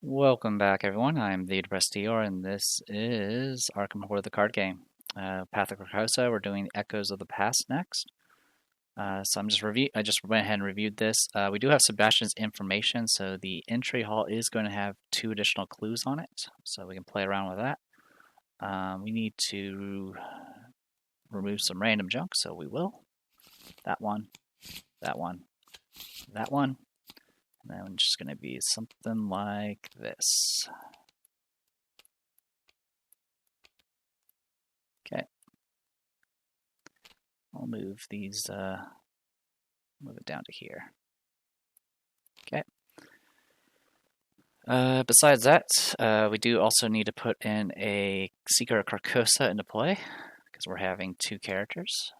Welcome back, everyone. I'm the Depressed Dior, and this is Arkham Horror the card game. Path of Carcosa. We're doing Echoes of the Past next. So I just went ahead and reviewed this. We do have Sebastian's information, so the entry hall is going to have 2 additional clues on it, so we can play around with that. We need to remove some random junk, so we will. That one, that one, that one. And then it's just going to be something like this. Okay. I'll move these, move it down to here. Okay. Besides that, we do also need to put in a Seeker of Carcosa into play, because we're having 2 characters.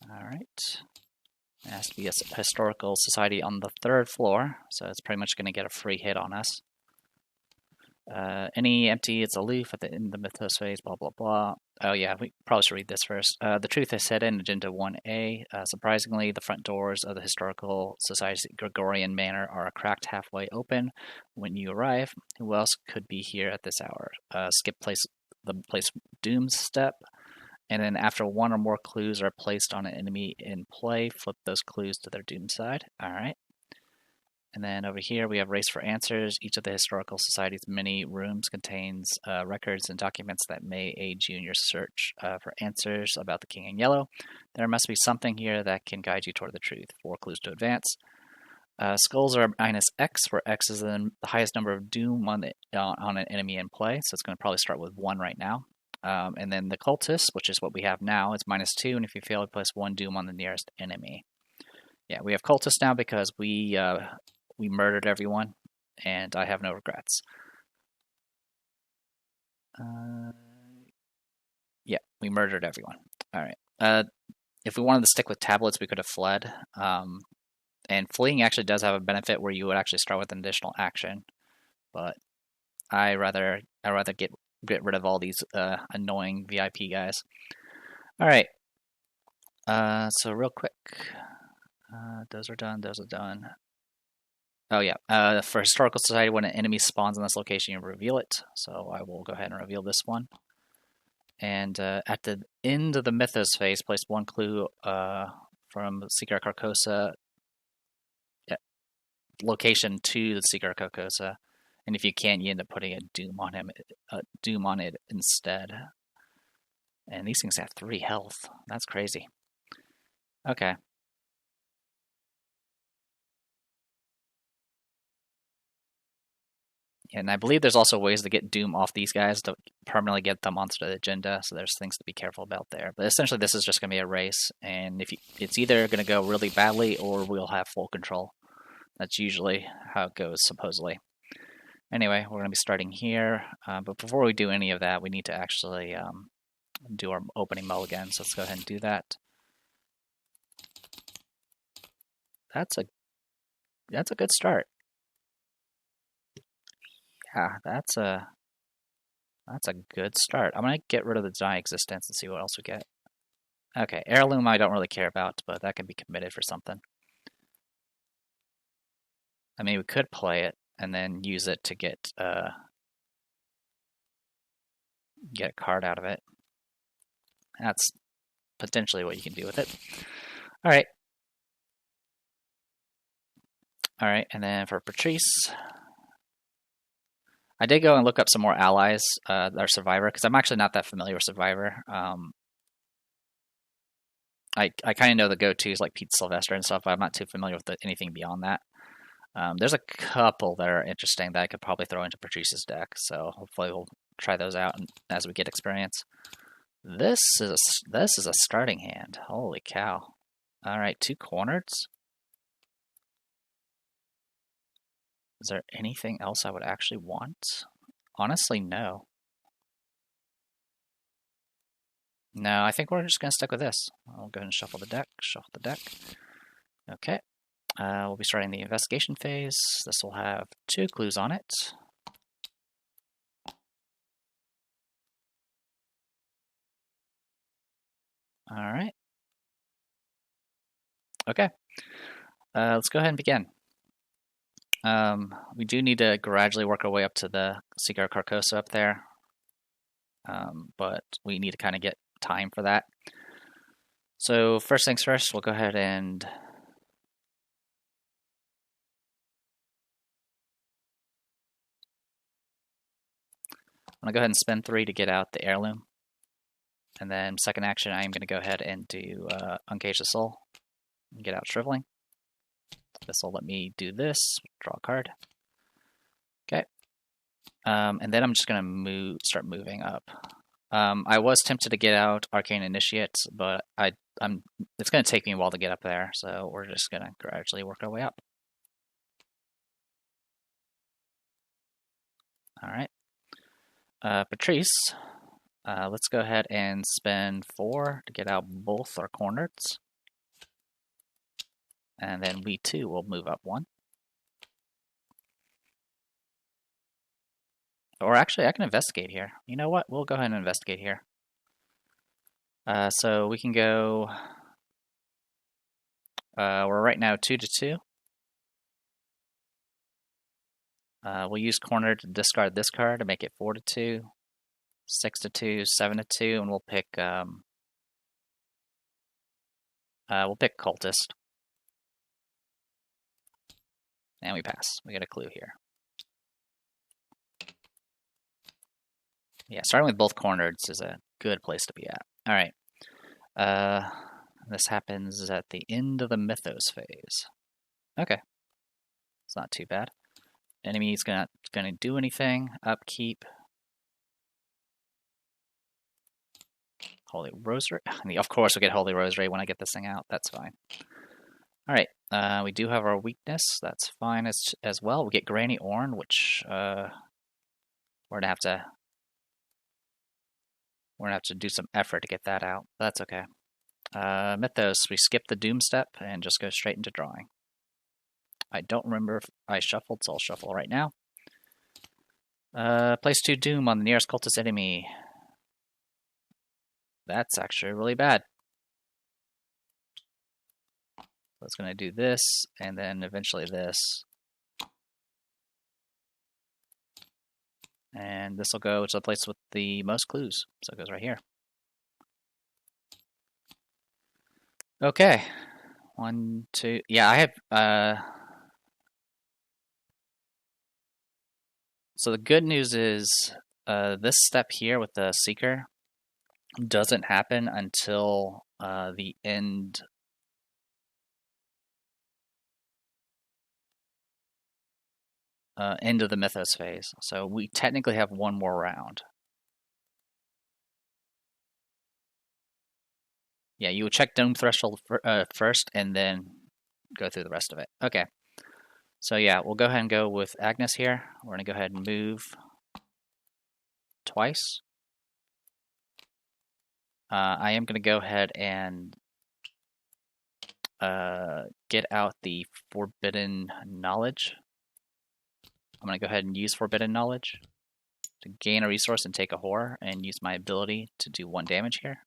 Alright. It has to be a historical society on the 3rd floor, so it's pretty much going to get a free hit on us. Any empty, it's aloof at the end of the mythos phase, blah blah blah. Oh yeah, we probably should read this first. The truth is hidden, Agenda 1A. Surprisingly, the front doors of the Historical Society's Gregorian Manor are cracked halfway open when you arrive. Who else could be here at this hour? Skip the place Doom's step. And then after 1 or more clues are placed on an enemy in play, flip those clues to their Doom side. Alright. And then over here we have Race for Answers. Each of the Historical Society's many rooms contains records and documents that may aid you in your search for answers about the King in Yellow. There must be something here that can guide you toward the truth. 4 clues to advance. Skulls are minus X, where X is the highest number of Doom on an enemy in play, so it's going to probably start with 1 right now. And then the Cultist, which is what we have now, is minus 2, and if you fail, you place 1 Doom on the nearest enemy. Yeah, we have Cultist now because we murdered everyone, and I have no regrets. Yeah, we murdered everyone. Alright. If we wanted to stick with tablets, we could have fled. And fleeing actually does have a benefit where you would actually start with an additional action. But I rather get rid of all these annoying VIP guys. Alright. So real quick. Those are done, those are done. Oh yeah, for Historical Society, when an enemy spawns on this location, you reveal it. So I will go ahead and reveal this one. And at the end of the Mythos phase, place 1 clue from Seeker of Carcosa location to the Seeker of Carcosa. And if you can't, you end up putting a Doom on it instead. And these things have 3 health. That's crazy. Okay. And I believe there's also ways to get Doom off these guys to permanently get them onto the agenda, so there's things to be careful about there. But essentially, this is just going to be a race, and it's either going to go really badly or we'll have full control. That's usually how it goes, supposedly. Anyway, we're going to be starting here, but before we do any of that, we need to actually do our opening mulligan, so let's go ahead and do that. That's a good start. Yeah, that's a good start. I'm gonna get rid of the Deny Existence and see what else we get. Okay, Heirloom I don't really care about, but that can be committed for something. I mean, we could play it and then use it to get a card out of it. That's potentially what you can do with it. Alright. Alright, and then for Patrice, I did go and look up some more allies that are Survivor, because I'm actually not that familiar with Survivor. I kind of know the go-tos like Pete Sylvester and stuff, but I'm not too familiar with anything beyond that. There's a couple that are interesting that I could probably throw into Patrice's deck, so hopefully we'll try those out as we get experience. This is a starting hand. Holy cow! All right, 2 cornered. Is there anything else I would actually want? Honestly, no. No, I think we're just going to stick with this. I'll go ahead and shuffle the deck. Okay. We'll be starting the investigation phase. This will have 2 clues on it. Alright. Okay. Let's go ahead and begin. We do need to gradually work our way up to the Seeker Carcosa up there, but we need to kind of get time for that. So first things first, we'll go ahead and I'm going to go ahead and spend 3 to get out the heirloom. And then second action, I am going to go ahead and do Uncage the Soul and get out Shriveling. This will let me do this, draw a card. Okay. And then I'm just going to start moving up. I was tempted to get out Arcane Initiate, but it's going to take me a while to get up there, so we're just going to gradually work our way up. All right. Patrice, let's go ahead and spend 4 to get out both our corners. And then we too will move up 1. Or actually, I can investigate here. You know what? We'll go ahead and investigate here. So we can go... we're right now 2 to 2. We'll use corner to discard this card to make it 4 to 2, 6 to 2, 7 to 2, and we'll pick Cultist. And we pass. We get a clue here. Yeah, starting with both corners is a good place to be at. All right. This happens at the end of the Mythos phase. Okay. It's not too bad. Enemy's not gonna do anything. Upkeep. Holy Rosary. I mean, of course we get Holy Rosary when I get this thing out. That's fine. All right. We do have our weakness. That's fine as well. We get Granny Orn, which we're gonna have to do some effort to get that out. That's okay. Mythos, we skip the Doom step and just go straight into drawing. I don't remember if I shuffled, so I'll shuffle right now. Place 2 Doom on the nearest cultist enemy. That's actually really bad. So it's going to do this, and then eventually this. And this will go to the place with the most clues. So it goes right here. Okay. 1, 2. Yeah, I have... So the good news is this step here with the Seeker doesn't happen until the end of the Mythos phase. So we technically have 1 more round. Yeah, you would check Doom Threshold first and then go through the rest of it. Okay. So yeah, we'll go ahead and go with Agnes here. We're going to go ahead and move twice. I am going to go ahead and get out the Forbidden Knowledge. I'm going to go ahead and use Forbidden Knowledge to gain a resource and take a horror and use my ability to do 1 damage here.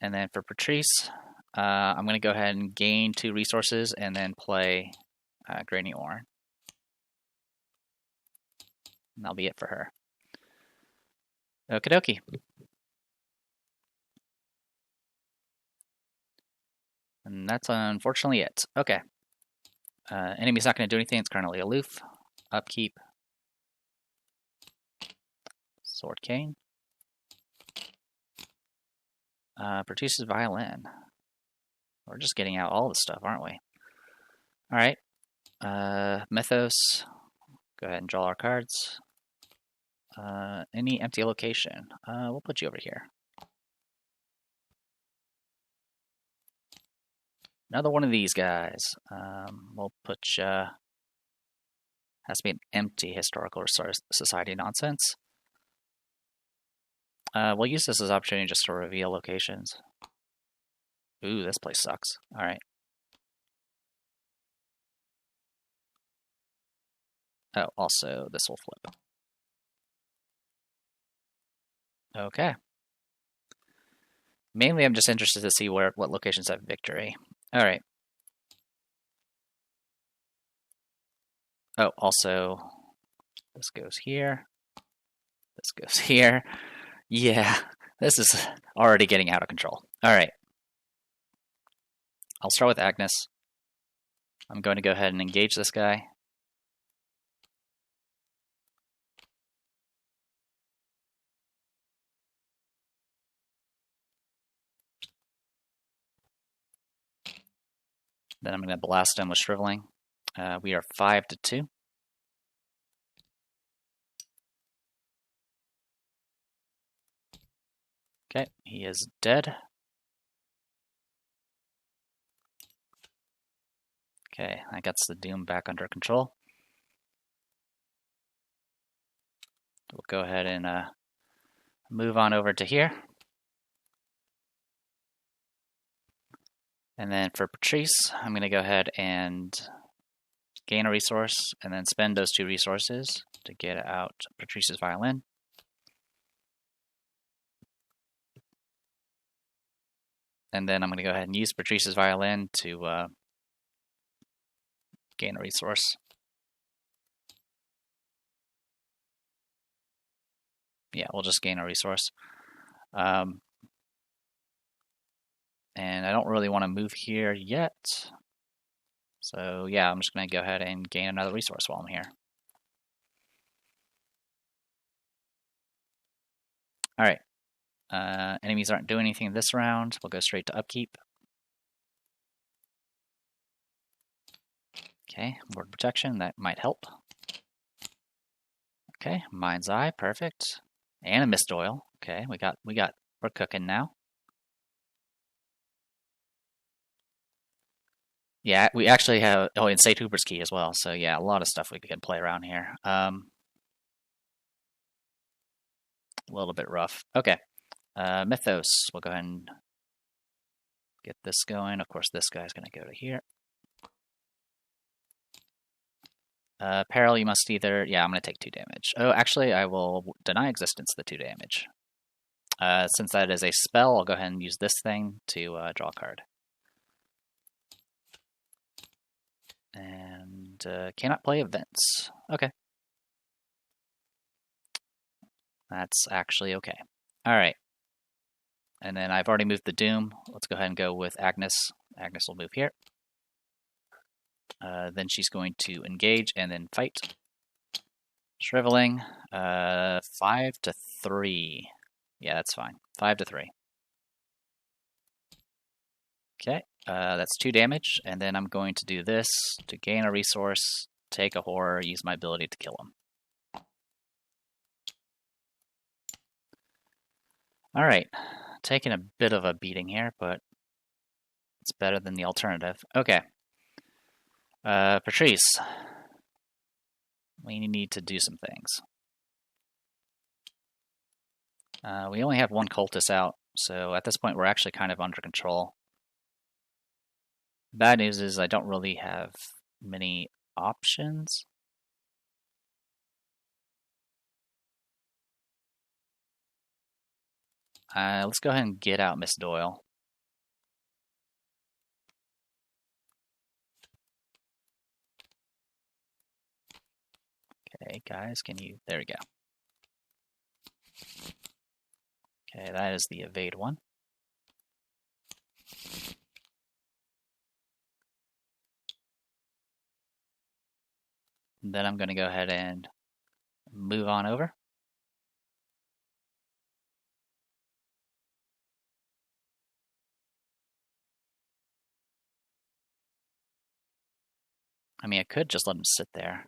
And then for Patrice, I'm going to go ahead and gain 2 resources and then play Granny Orn. And that'll be it for her. Okie dokie. And that's unfortunately it. Okay. Enemy's not going to do anything. It's currently aloof. Upkeep. Sword Cane. Produces Violin. We're just getting out all the stuff, aren't we? Alright. Mythos. Go ahead and draw our cards. Any empty location. We'll put you over here. Another one of these guys. We'll put you... Has to be an empty historical society nonsense. We'll use this as an opportunity just to reveal locations. Ooh, this place sucks. Alright. Oh, also, this will flip. Okay. Mainly, I'm just interested to see what locations have victory. Alright. Oh, also, this goes here. This goes here. Yeah, this is already getting out of control. All right. I'll start with Agnes. I'm going to go ahead and engage this guy. Then I'm going to blast him with Shriveling. We are 5-2. Okay, he is dead. Okay, that gets the Doom back under control. We'll go ahead and move on over to here. And then for Patrice, I'm going to go ahead and gain a resource and then spend those 2 resources to get out Patrice's violin. And then I'm going to go ahead and use Patrice's violin to gain a resource. Yeah, we'll just gain a resource. And I don't really want to move here yet. So yeah, I'm just going to go ahead and gain another resource while I'm here. All right. Enemies aren't doing anything this round. We'll go straight to upkeep. Okay, ward protection, that might help. Okay, Mind's Eye, perfect. And a Mist Oil. Okay, we're cooking now. Yeah, we actually have, oh, and Sate Hooper's Key as well. So yeah, a lot of stuff we can play around here. A little bit rough. Okay, Mythos, we'll go ahead and get this going. Of course, this guy's gonna go to here. Peril, you must either, yeah, I'm gonna take 2 damage. Oh, actually, I will deny existence the 2 damage. Since that is a spell, I'll go ahead and use this thing to draw a card. And cannot play events. Okay. That's actually okay. All right. And then I've already moved the Doom. Let's go ahead and go with Agnes. Agnes will move here. Then she's going to engage and then fight. Shriveling. 5-3. Yeah, that's fine. 5-3. Okay. That's 2 damage, and then I'm going to do this to gain a resource, take a horror, use my ability to kill him. Alright, taking a bit of a beating here, but it's better than the alternative. Okay. Patrice, we need to do some things. We only have 1 cultist out, so at this point we're actually kind of under control. Bad news is I don't really have many options. Let's go ahead and get out Miss Doyle. Okay, guys, can you... There we go. Okay, that is the evade one. Then I'm going to go ahead and move on over. I mean, I could just let him sit there.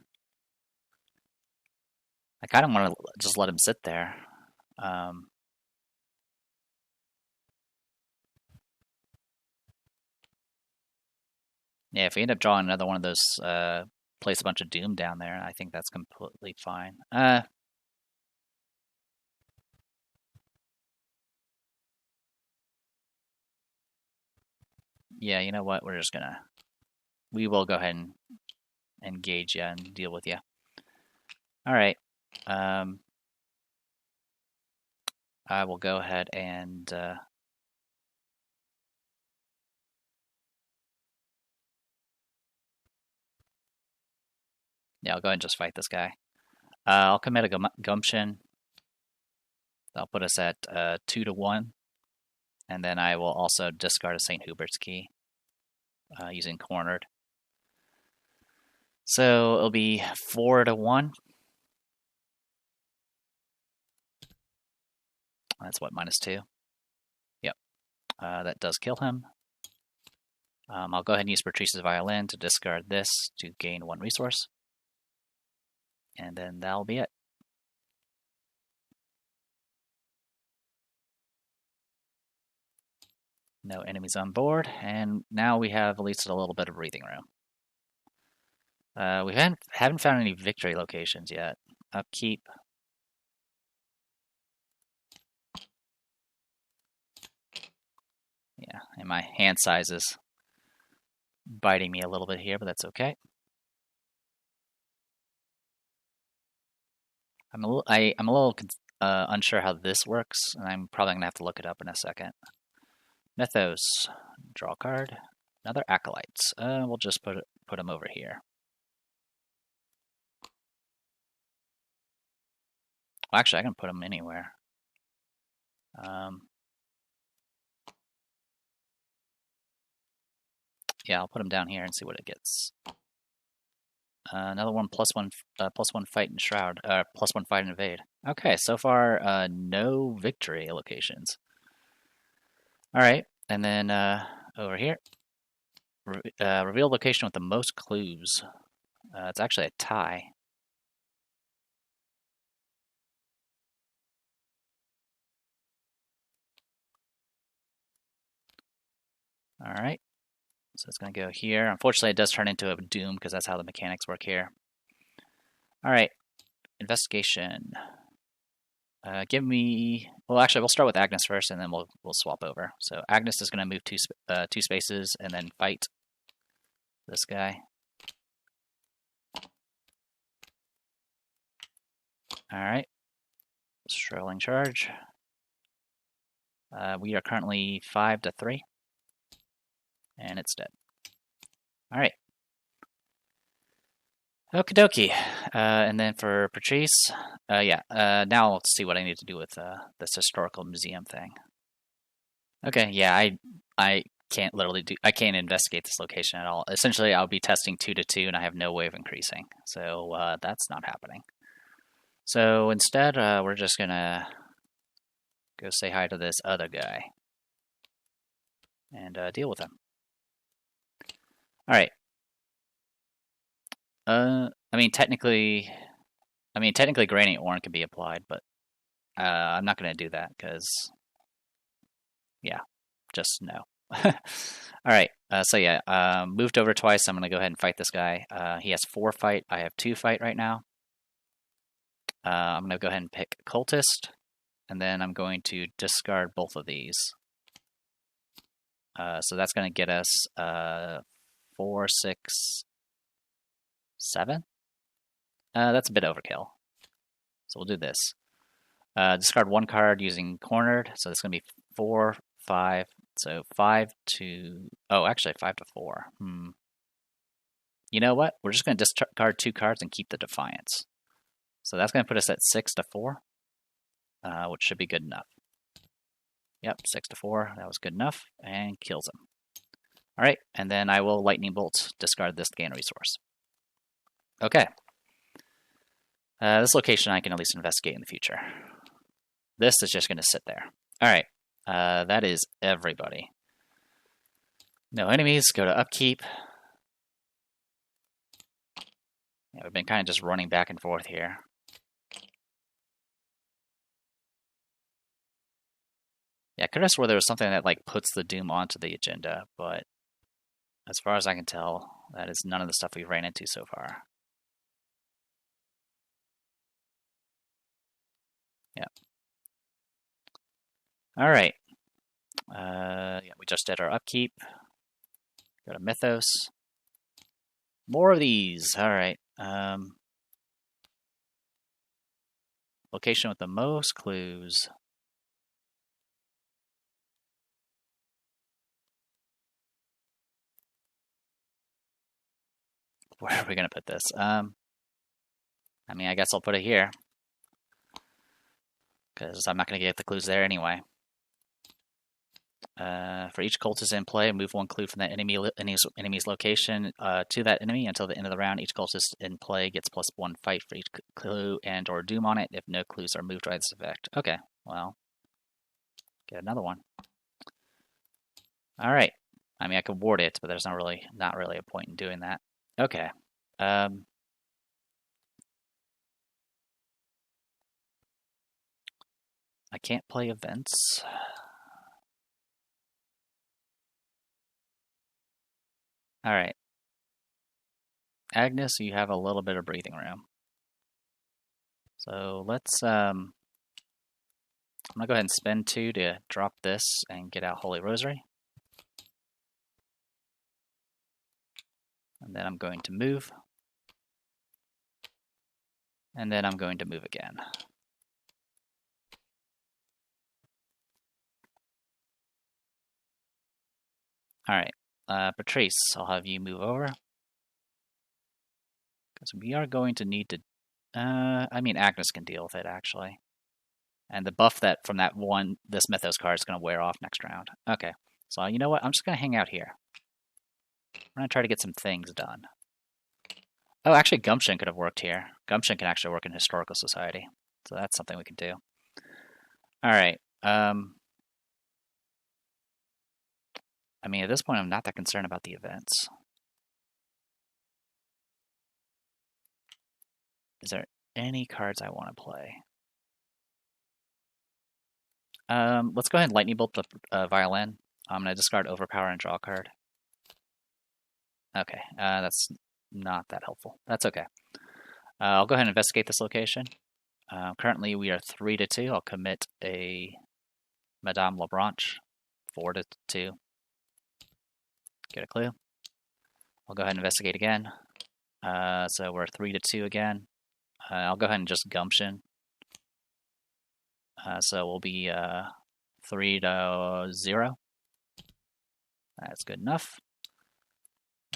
I kind of want to just let him sit there. Yeah, if we end up drawing another one of those, place a bunch of Doom down there, I think that's completely fine. Yeah, you know what? We will go ahead and engage you and deal with you. All right. I will go ahead and Yeah, I'll go ahead and just fight this guy. I'll commit a gumption. That'll put us at 2-1. And then I will also discard a St. Hubert's key using cornered. So it'll be 4-1. That's what, -2? Yep. That does kill him. I'll go ahead and use Patrice's Violin to discard this to gain 1 resource. And then that'll be it. No enemies on board, and now we have at least a little bit of breathing room. We haven't found any victory locations yet. Upkeep. Yeah, and my hand size is biting me a little bit here, but that's okay. I'm a little unsure how this works, and I'm probably gonna have to look it up in a second. Mythos, draw a card. Another Acolytes. We'll just put them over here. Well, actually, I can put them anywhere. Yeah, I'll put them down here and see what it gets. Another one +1 fight and shroud. +1 fight and evade. Okay, so far no victory locations. All right, and then over here, reveal location with the most clues. It's actually a tie. All right, so it's going to go here. Unfortunately, it does turn into a doom because that's how the mechanics work here. All right, investigation. Give me. Well, actually, we'll start with Agnes first, and then we'll swap over. So Agnes is going to move two spaces and then fight this guy. All right, strolling charge. We are currently 5-3, and it's dead. All right. Okie dokie. And then for Patrice, yeah, now let's see what I need to do with this historical museum thing. Okay, yeah, I can't I can't investigate this location at all. Essentially, I'll be testing 2-2, and I have no way of increasing. So that's not happening. So instead, we're just gonna go say hi to this other guy and deal with him. All right. I mean, technically, Granite Orin can be applied, but I'm not going to do that because, yeah, just no. All right, so yeah, moved over twice. I'm going to go ahead and fight this guy. He has 4 fight. I have 2 fight right now. I'm going to go ahead and pick Cultist, and then I'm going to discard both of these. So that's going to get us 4, 6, 7. That's a bit overkill. So we'll do this. Discard 1 card using cornered. So it's going to be 4, 5. So 5 to... Oh, actually 5-4. You know what? We're just going to discard 2 cards and keep the Defiance. So that's going to put us at 6-4, which should be good enough. Yep, 6-4. That was good enough. And kills him. All right, and then I will Lightning Bolt, discard this, gain a resource. Okay. This location I can at least investigate in the future. This is just going to sit there. All right. That is everybody. No enemies. Go to upkeep. Yeah, we've been kind of just running back and forth here. Yeah, I could have swore there was something that like puts the Doom onto the agenda, but as far as I can tell, that is none of the stuff we've ran into so far. Yeah. All right. Yeah, we just did our upkeep. Go to Mythos. More of these. All right. Location with the most clues. Where are we going to put this? I mean, I guess I'll put it here, because I'm not going to get the clues there anyway. For each cultist in play, move one clue from that enemy's location to that enemy until the end of the round. Each cultist in play gets +1 fight for each clue and or doom on it if no clues are moved by this effect. Okay, well, get another one. All right. I mean, I could ward it, but there's not really a point in doing that. Okay. I can't play events. All right. Agnes, you have a little bit of breathing room. So let's, I'm going to go ahead and spend 2 to drop this and get out Holy Rosary. And then I'm going to move. And then I'm going to move again. All right. Patrice, I'll have you move over. Because we are going to need to... I mean, Agnes can deal with it, actually. And the buff that from that one, this Mythos card is going to wear off next round. Okay. So you know what? I'm just going to hang out here. I'm going to try to get some things done. Oh, actually, Gumption could have worked here. Gumption can actually work in Historical Society. So that's something we can do. All right. I mean, at this point, I'm not that concerned about the events. Is there any cards I want to play? Let's go ahead and Lightning Bolt the Violin. I'm going to discard Overpower and draw a card. Okay, that's not that helpful. That's okay. I'll go ahead and investigate this location. Currently, we are 3-2. I'll commit a Madame Labranche, 4-2. Get a clue. I'll go ahead and investigate again. So we're 3-2 again. I'll go ahead and just Gumption. So we'll be 3-0. That's good enough.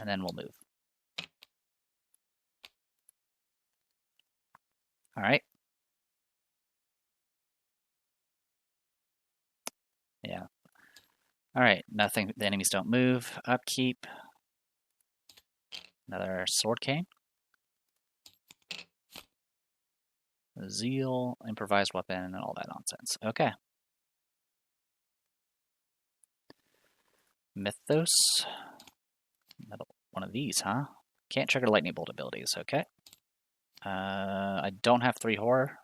And then we'll move. All right. Yeah. All right. Nothing. The enemies don't move. Upkeep. Another Sword Cane. Zeal, improvised weapon, and all that nonsense. Okay. Mythos. Another one of these, huh? Can't trigger lightning bolt abilities. Okay. I don't have 3 horror.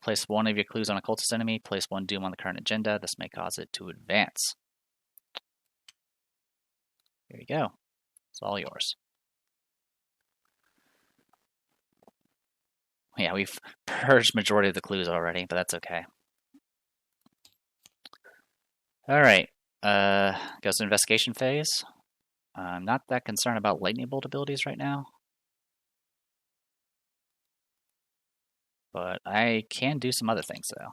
Place 1 of your clues on a cultist enemy. Place 1 doom on the current agenda. This may cause it to advance. Here you go. It's all yours. Yeah, we've purged majority of the clues already, but that's okay. All right. Goes to investigation phase. I'm not that concerned about lightning bolt abilities right now. But I can do some other things, though.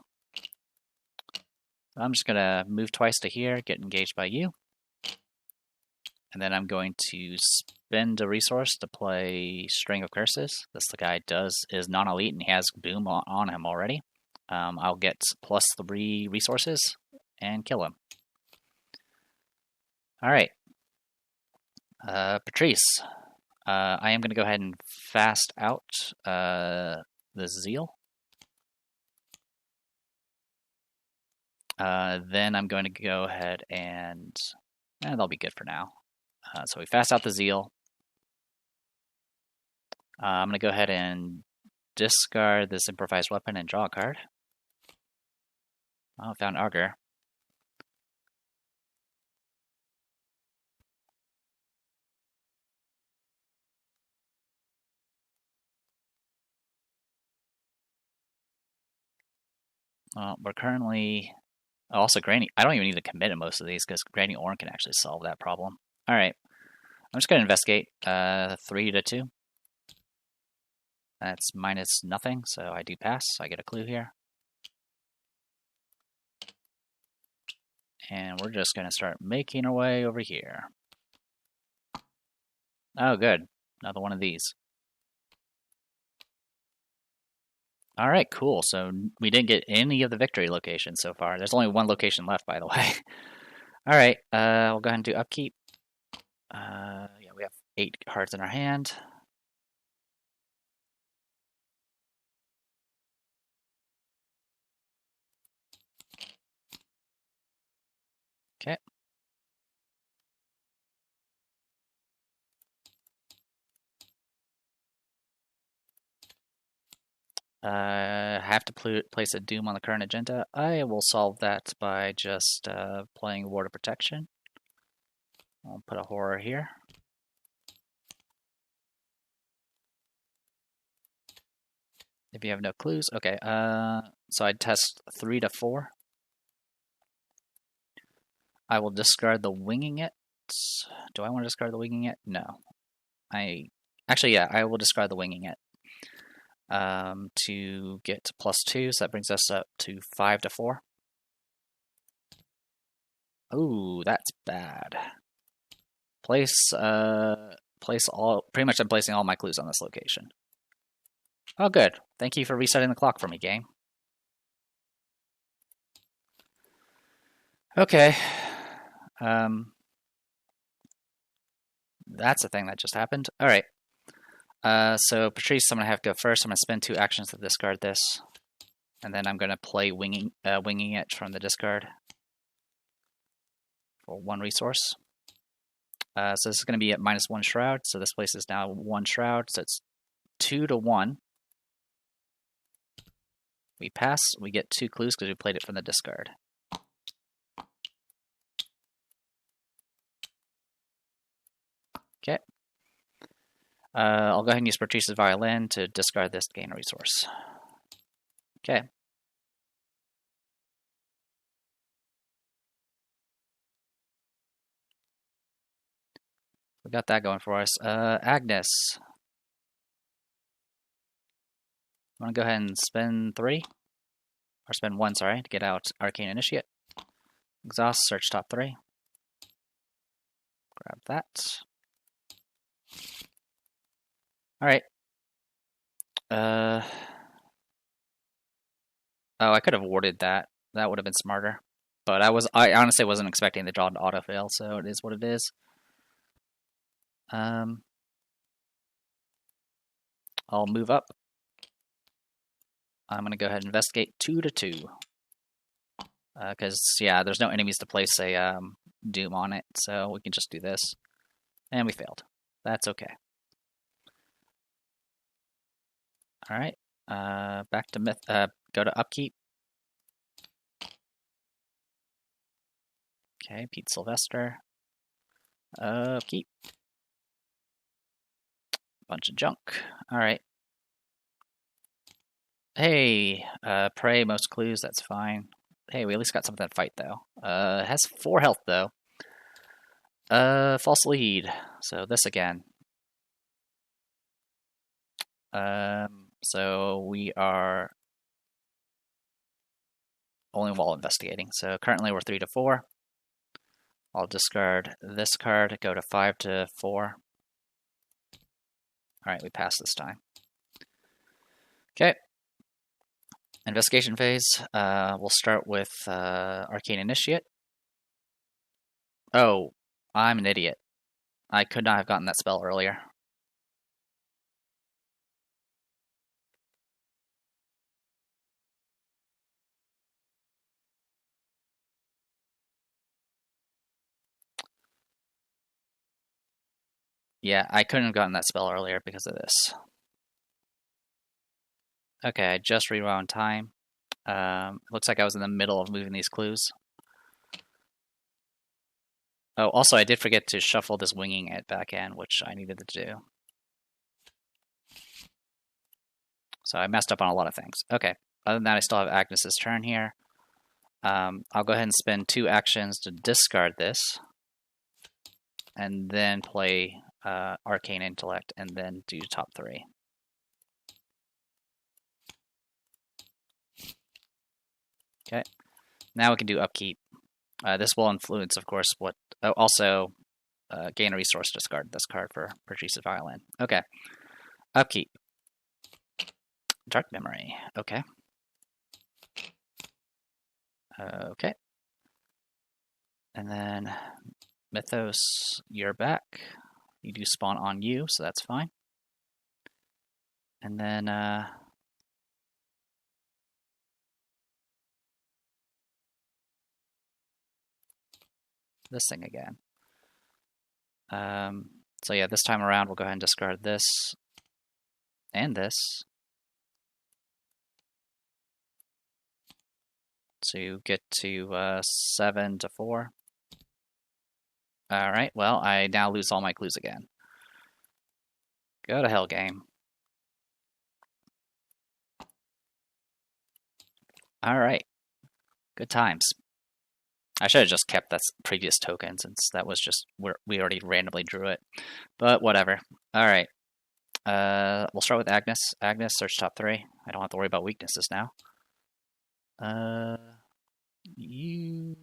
So I'm just going to move twice to here, get engaged by you. And then I'm going to spend a resource to play String of Curses. This the guy is non-elite and he has Boom on him already. I'll get +3 resources and kill him. All right. Patrice, I am going to go ahead and fast out the Zeal. Then I'm going to go ahead and that'll be good for now. So we fast out the Zeal. I'm going to go ahead and discard this improvised weapon and draw a card. Oh, found Augur. Well, we're currently... Also, Granny... I don't even need to commit to most of these because Granny Orn can actually solve that problem. Alright. I'm just going to investigate. 3-2. That's minus nothing, so I do pass. I get a clue here. And we're just going to start making our way over here. Oh, good. Another one of these. All right, cool. So we didn't get any of the victory locations so far. There's only one location left, by the way. All right, we'll go ahead and do upkeep. Yeah, we have 8 cards in our hand. Okay. Have to place a Doom on the current agenda. I will solve that by just playing Ward of Protection. I'll put a horror here. If you have no clues, okay. So I'd test 3 to 4. I will discard the Winging It. Do I want to discard the Winging It? No. Actually, yeah, I will discard the Winging It. To get +2, so that brings us up to 5 to 4. Ooh, that's bad. Place all. Pretty much, I'm placing all my clues on this location. Oh, good. Thank you for resetting the clock for me, game. Okay. That's a thing that just happened. All right. So Patrice, I'm gonna have to go first. I'm gonna spend 2 actions to discard this, and then I'm gonna play winging it from the discard for 1 resource. So this is gonna be at -1 shroud. So this place is now 1 shroud. So it's 2 to 1. We pass. We get 2 clues because we played it from the discard. Okay. I'll go ahead and use Patrice's Violin to discard this to gain a resource. Okay. We got that going for us. Agnes. I'm going to go ahead and spend 3. Or spend 1, sorry, to get out Arcane Initiate. Exhaust, search top 3. Grab that. Alright. Oh, I could have warded that. That would have been smarter. But I honestly wasn't expecting the draw to autofail, so it is what it is. I'll move up. I'm going to go ahead and investigate 2 to 2. Because, yeah, there's no enemies to place a Doom on it, so we can just do this. And we failed. That's okay. Alright. Back to go to upkeep. Okay, Pete Sylvester. Upkeep. Bunch of junk. Alright. Hey, prey, most clues, that's fine. Hey, we at least got something to fight, though. It has 4 health, though. False lead. So this again. So we are only while investigating. So currently we're 3 to 4. I'll discard this card, go to 5 to 4. Alright, we pass this time. Okay. Investigation phase. We'll start with Arcane Initiate. Oh, I'm an idiot. I could not have gotten that spell earlier. Yeah, I couldn't have gotten that spell earlier because of this. Okay, I just rewound time. Looks like I was in the middle of moving these clues. Oh, also, I did forget to shuffle this Winging It back in, which I needed to do. So I messed up on a lot of things. Okay, other than that, I still have Agnes's turn here. I'll go ahead and spend 2 actions to discard this. And then play Arcane Intellect, and then do top 3. Okay, now we can do upkeep. This will influence, of course, what... Oh, also, gain a resource, discard this card for Patrice's Violin. Okay. Upkeep. Dark Memory. Okay. Okay. And then Mythos, you're back. You do spawn on you, so that's fine. And then this thing again. So yeah, this time around we'll go ahead and discard this and this. So you get to 7 to 4. Alright, well, I now lose all my clues again. Go to hell, game. Alright. Good times. I should have just kept that previous token since that was just we already randomly drew it. But whatever. Alright. We'll start with Agnes. Agnes, search top 3. I don't have to worry about weaknesses now. You...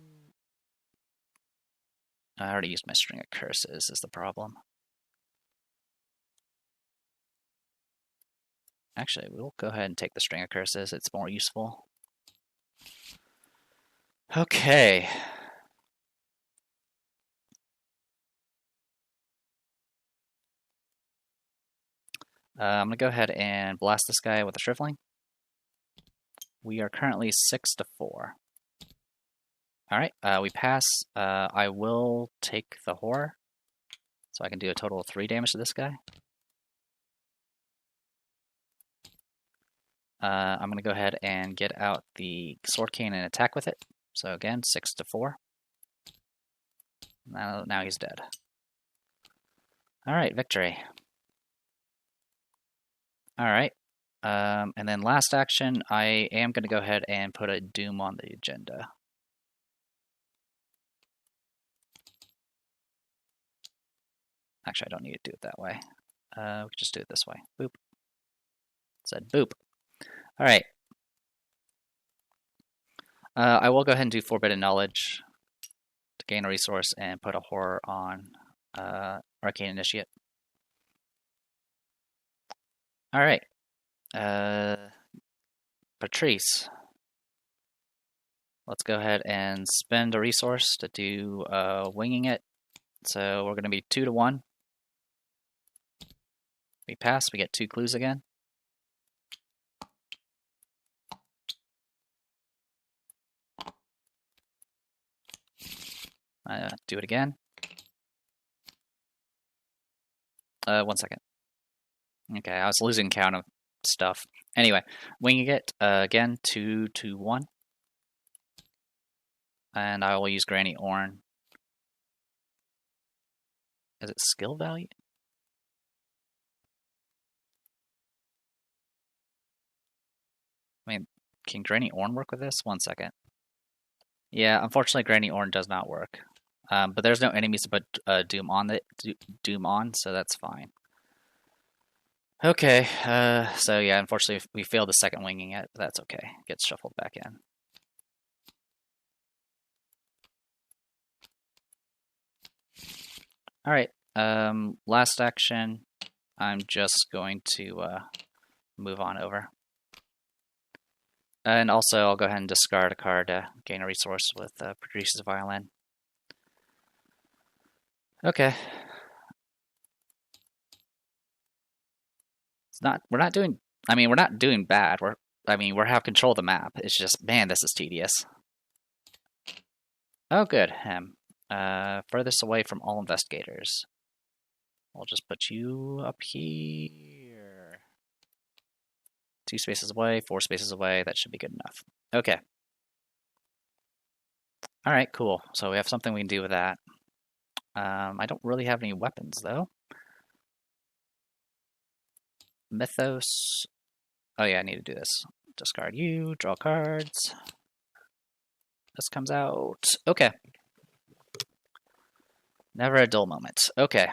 I already used my string of curses is the problem. Actually, we'll go ahead and take the string of curses. It's more useful. Okay. I'm going to go ahead and blast this guy with a Shriveling. We are currently 6 to 4. Alright, we pass. I will take the Horror. So I can do a total of 3 damage to this guy. I'm going to go ahead and get out the Sword Cane and attack with it. So again, 6 to 4. Now he's dead. Alright, victory. Alright. And then last action, I am going to go ahead and put a Doom on the agenda. Actually, I don't need to do it that way. We can just do it this way. Boop. It said boop. Alright. I will go ahead and do Forbidden Knowledge to gain a resource and put a Horror on Arcane Initiate. Alright. Patrice. Let's go ahead and spend a resource to do Winging It. So we're going to be 2 to 1. We pass, we get 2 clues again. Do it again. 1 second. Okay, I was losing count of stuff. Anyway, Winging It again, 2 to 1. And I will use Granny Orn. Is it skill value? I mean, can Granny Orn work with this? 1 second. Yeah, unfortunately, Granny Orn does not work. But there's no enemies to put Doom on, so that's fine. Okay, so yeah, unfortunately, we failed the second Winging It, but that's okay. It gets shuffled back in. Alright, last action, I'm just going to move on over. And also, I'll go ahead and discard a card to gain a resource with Patrice's Violin. Okay. We're not doing bad. We have control of the map. It's just, man, this is tedious. Oh, good, him. Furthest away from all investigators. I'll just put you up here. 2 spaces away, 4 spaces away. That should be good enough. Okay. Alright, cool. So we have something we can do with that. I don't really have any weapons, though. Mythos. Oh yeah, I need to do this. Discard you, draw cards. This comes out. Okay. Never a dull moment. Okay.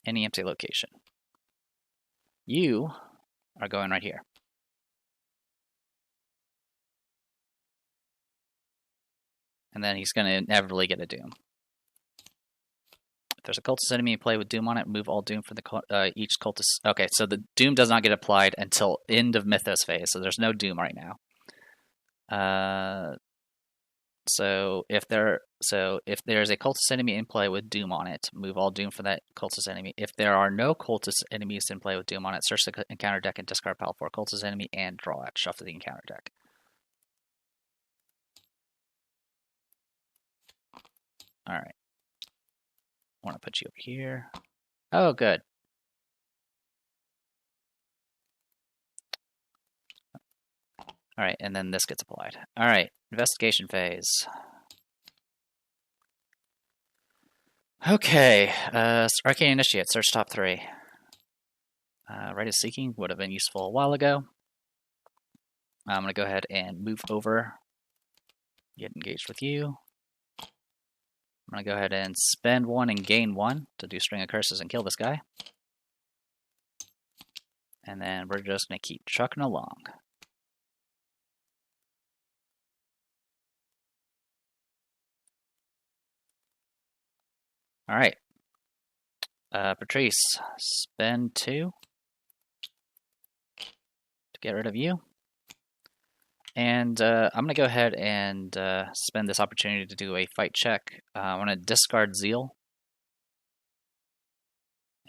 Any empty location. You are going right here. And then he's going to inevitably get a Doom. If there's a cultist enemy in play with Doom on it, move all Doom for the each cultist. Okay, so the Doom does not get applied until end of Mythos phase, so there's no Doom right now. So if there's a cultist enemy in play with Doom on it, move all Doom for that cultist enemy. If there are no cultist enemies in play with Doom on it, search the encounter deck and discard pile for a cultist enemy and draw it. Shuffle the encounter deck. All right. I want to put you over here. Oh, good. All right, and then this gets applied. All right, investigation phase. Okay, Arcane Initiate, search top 3. Rite of Seeking would have been useful a while ago. I'm going to go ahead and move over, get engaged with you. I'm going to go ahead and spend 1 and gain 1 to do String of Curses and kill this guy. And then we're just going to keep trucking along. All right. Patrice, spend 2 to get rid of you. And I'm going to go ahead and spend this opportunity to do a fight check. I'm going to discard Zeal.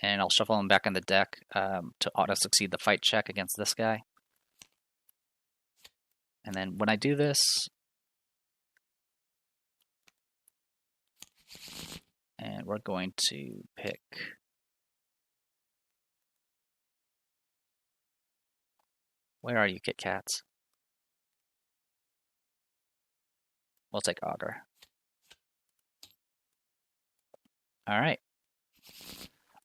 And I'll shuffle him back on the deck to auto-succeed the fight check against this guy. And then when I do this, and we're going to pick where are you, Kit Kats? We'll take Augur. All right.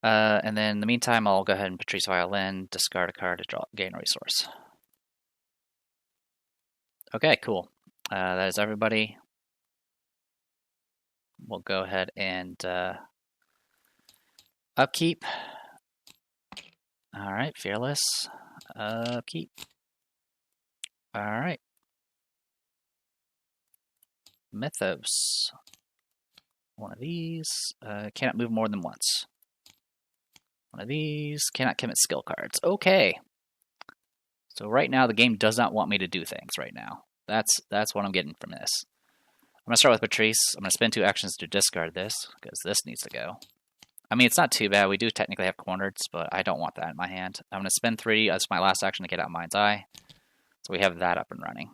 And then in the meantime, I'll go ahead and Patrice Violin, discard a card to gain a resource. Okay, cool. That is everybody. We'll go ahead and upkeep. All right, Fearless. Upkeep. All right. Mythos. One of these. Cannot move more than once. One of these. Cannot commit skill cards. Okay. So right now the game does not want me to do things right now. That's what I'm getting from this. I'm going to start with Patrice. I'm going to spend 2 actions to discard this, because this needs to go. I mean, it's not too bad. We do technically have cornered, but I don't want that in my hand. I'm going to spend 3 as my last action to get out Mind's Eye. So we have that up and running.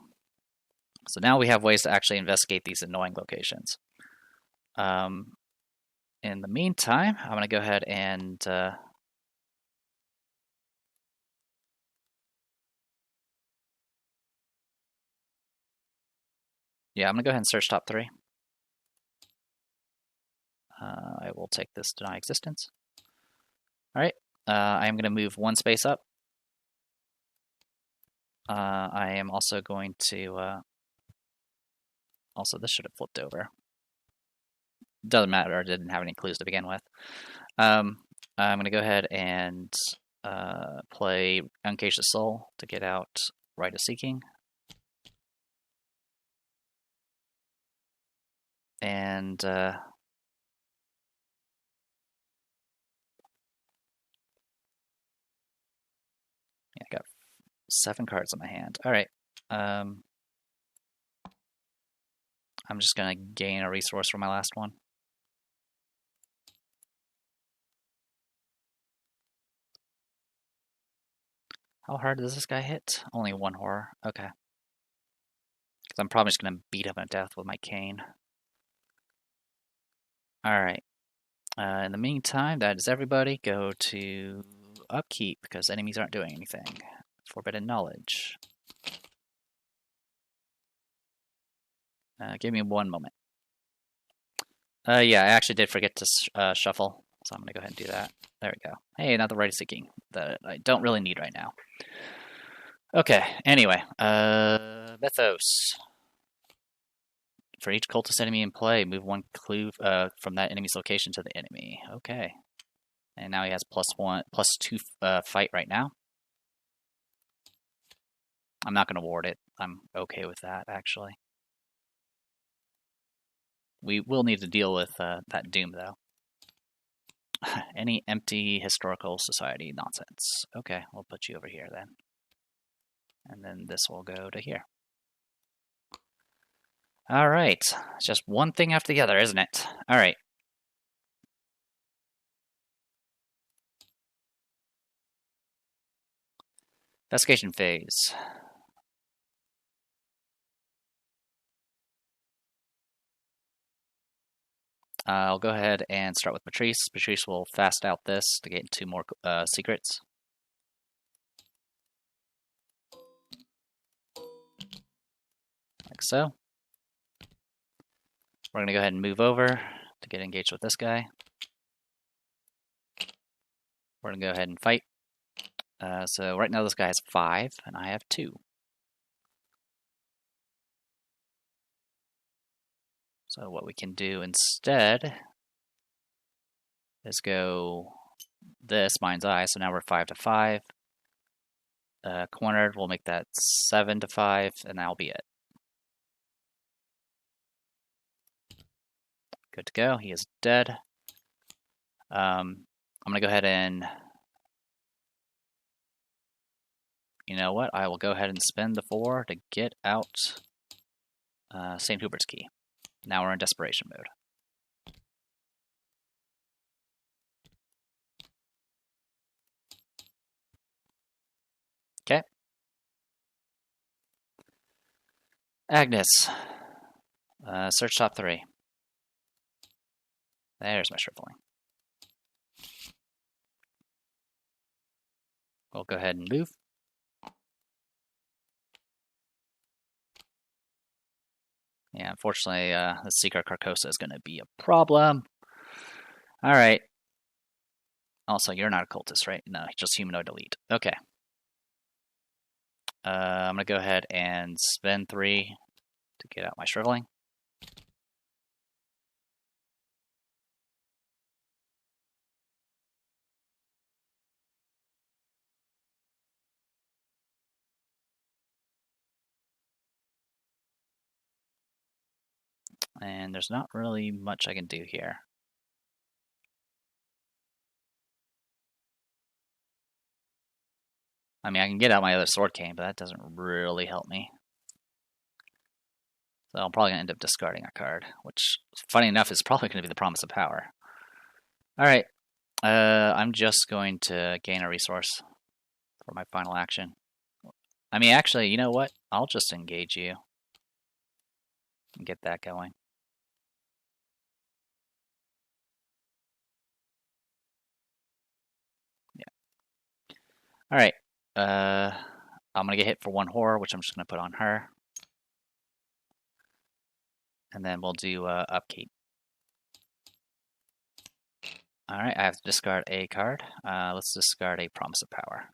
So now we have ways to actually investigate these annoying locations. In the meantime, I'm going to go ahead and yeah, I'm going to go ahead and search top 3. I will take this Deny Existence. All right, I am going to move 1 space up. I am also going to... also, this should have flipped over. Doesn't matter, I didn't have any clues to begin with. I'm going to go ahead and play Uncage the Soul to get out Rite of Seeking. And yeah, I got 7 cards in my hand. All right. I'm just going to gain a resource for my last one. How hard does this guy hit? Only 1 horror. Okay. Because I'm probably just going to beat him to death with my cane. Alright. In the meantime, that is everybody. Go to upkeep, because enemies aren't doing anything. Forbidden Knowledge. Give me 1 moment. Yeah, I actually did forget to shuffle, so I'm going to go ahead and do that. There we go. Hey, another Rite of Seeking that I don't really need right now. Okay, anyway. Mythos. For each cultist enemy in play, move 1 clue from that enemy's location to the enemy. Okay. And now he has +2 fight right now. I'm not going to ward it. I'm okay with that, actually. We will need to deal with that doom, though. Any empty historical society nonsense. Okay, we'll put you over here then. And then this will go to here. All right. It's just one thing after the other, isn't it? All right. Investigation phase. I'll go ahead and start with Patrice. Patrice will fast out this to get 2 more secrets. Like so. We're going to go ahead and move over to get engaged with this guy. We're going to go ahead and fight. So right now this guy has 5, and I have 2. So what we can do instead is go this, Mind's Eye, so now we're 5 to 5. Cornered, we'll make that 7 to 5, and that'll be it. Good to go, he is dead. I'm going to go ahead and, you know what, I will go ahead and spend the 4 to get out St. Hubert's Key. Now we're in desperation mode. Okay. Agnes. Search top 3. There's my shriveling. We'll go ahead and move. Yeah, unfortunately, the secret Carcosa is going to be a problem. All right. Also, you're not a cultist, right? No, just humanoid elite. Okay. I'm going to go ahead and spend 3 to get out my shriveling. And there's not really much I can do here. I mean, I can get out my other sword cane, but that doesn't really help me. So I'm probably going to end up discarding a card, which, funny enough, is probably going to be the Promise of Power. Alright, I'm just going to gain a resource for my final action. I mean, actually, you know what? I'll just engage you and get that going. Yeah. Alright, I'm going to get hit for 1 horror, which I'm just going to put on her. And then we'll do upkeep. Alright, I have to discard a card. Let's discard a Promise of Power.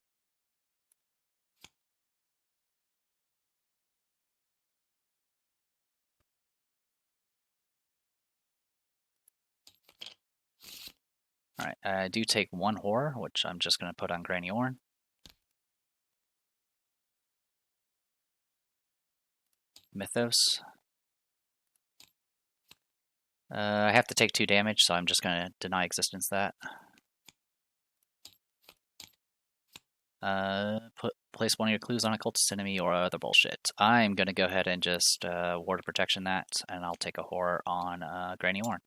Alright, I do take 1 horror, which I'm just going to put on Granny Orn. Mythos. I have to take 2 damage, so I'm just going to deny existence that. Place 1 of your clues on a cultist enemy or other bullshit. I'm going to go ahead and just Ward of Protection that, and I'll take a horror on Granny Orn.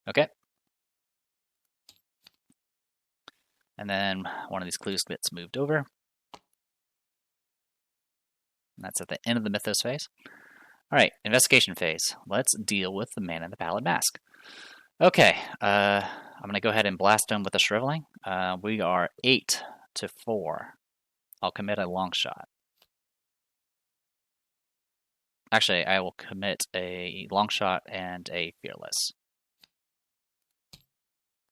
Okay. And then one of these clues gets moved over. And that's at the end of the Mythos phase. Alright, investigation phase. Let's deal with the man in the pallid mask. Okay, I'm going to go ahead and blast him with a shriveling. We are 8 to 4. I'll commit a long shot. Actually, I will commit a long shot and a fearless.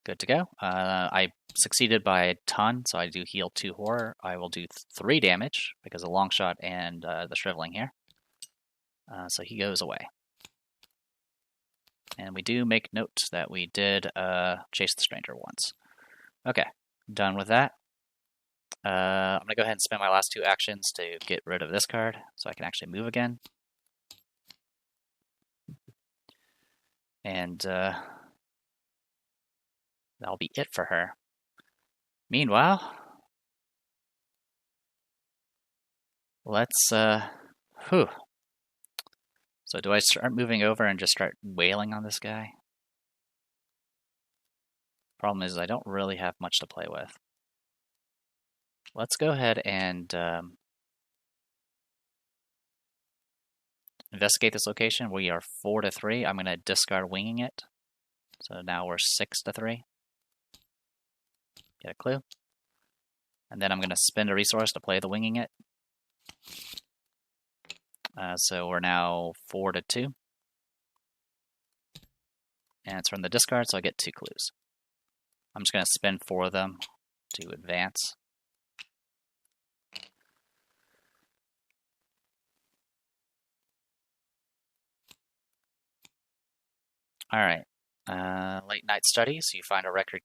Good to go. I succeeded by a ton, so I do heal 2 horror. I will do 3 damage because of long shot and the shriveling here. So he goes away. And we do make note that we did chase the stranger once. Okay, done with that. I'm going to go ahead and spend my last 2 actions to get rid of this card so I can actually move again. And that'll be it for her. Meanwhile, let's whew. So do I start moving over and just start wailing on this guy? Problem is I don't really have much to play with. Let's go ahead and investigate this location. We are 4-3. I'm going to discard winging it. So now we're 6-3. Get a clue. And then I'm going to spend a resource to play the winging it. So we're now 4-2. And it's from the discard, so I get 2 clues. I'm just going to spend 4 of them to advance. All right. Late night studies. You find a record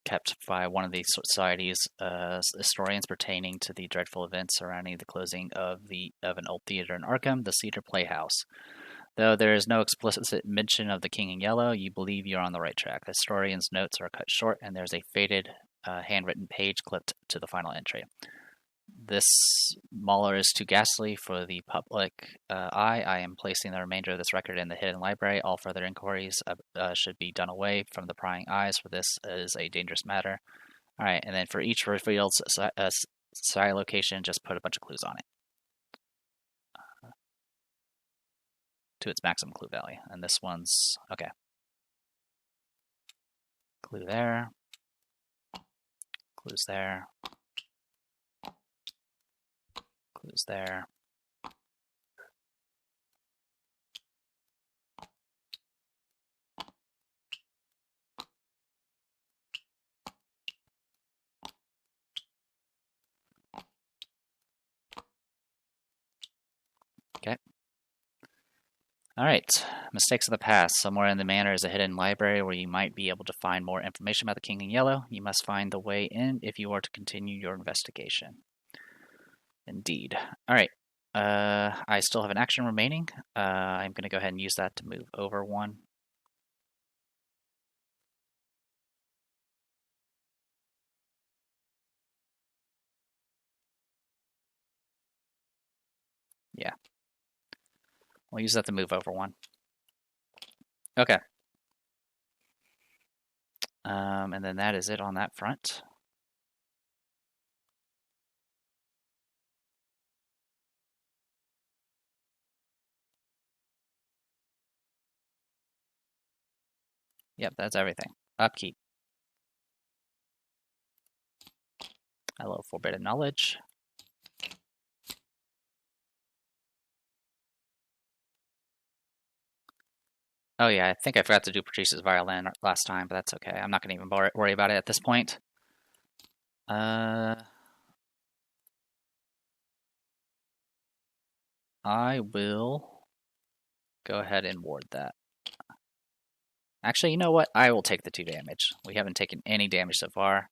kept by one of the society's historians pertaining to the dreadful events surrounding the closing of an old theater in Arkham, the Cedar Playhouse. Though there is no explicit mention of the King in Yellow, you believe you're on the right track. The historian's notes are cut short, and there's a faded handwritten page clipped to the final entry. This Mahler is too ghastly for the public eye. I am placing the remainder of this record in the hidden library. All further inquiries should be done away from the prying eyes, for this is a dangerous matter. All right, and then for each revealed society location, just put a bunch of clues on it to its maximum clue value. And this one's okay. Clue there. Clues there. Clues there. Okay. All right. Mistakes of the past. Somewhere in the manor is a hidden library where you might be able to find more information about the King in Yellow. You must find the way in if you are to continue your investigation. Indeed. All right. I still have an action remaining. I'm going to go ahead and use that to move over 1. Yeah. We'll use that to move over 1. Okay. And then that is it on that front. Yep, that's everything. Upkeep. I love Forbidden Knowledge. Oh yeah, I think I forgot to do Patrice's violin last time, but that's okay. I'm not going to even worry about it at this point. I will go ahead and ward that. Actually, you know what? I will take the 2 damage. We haven't taken any damage so far.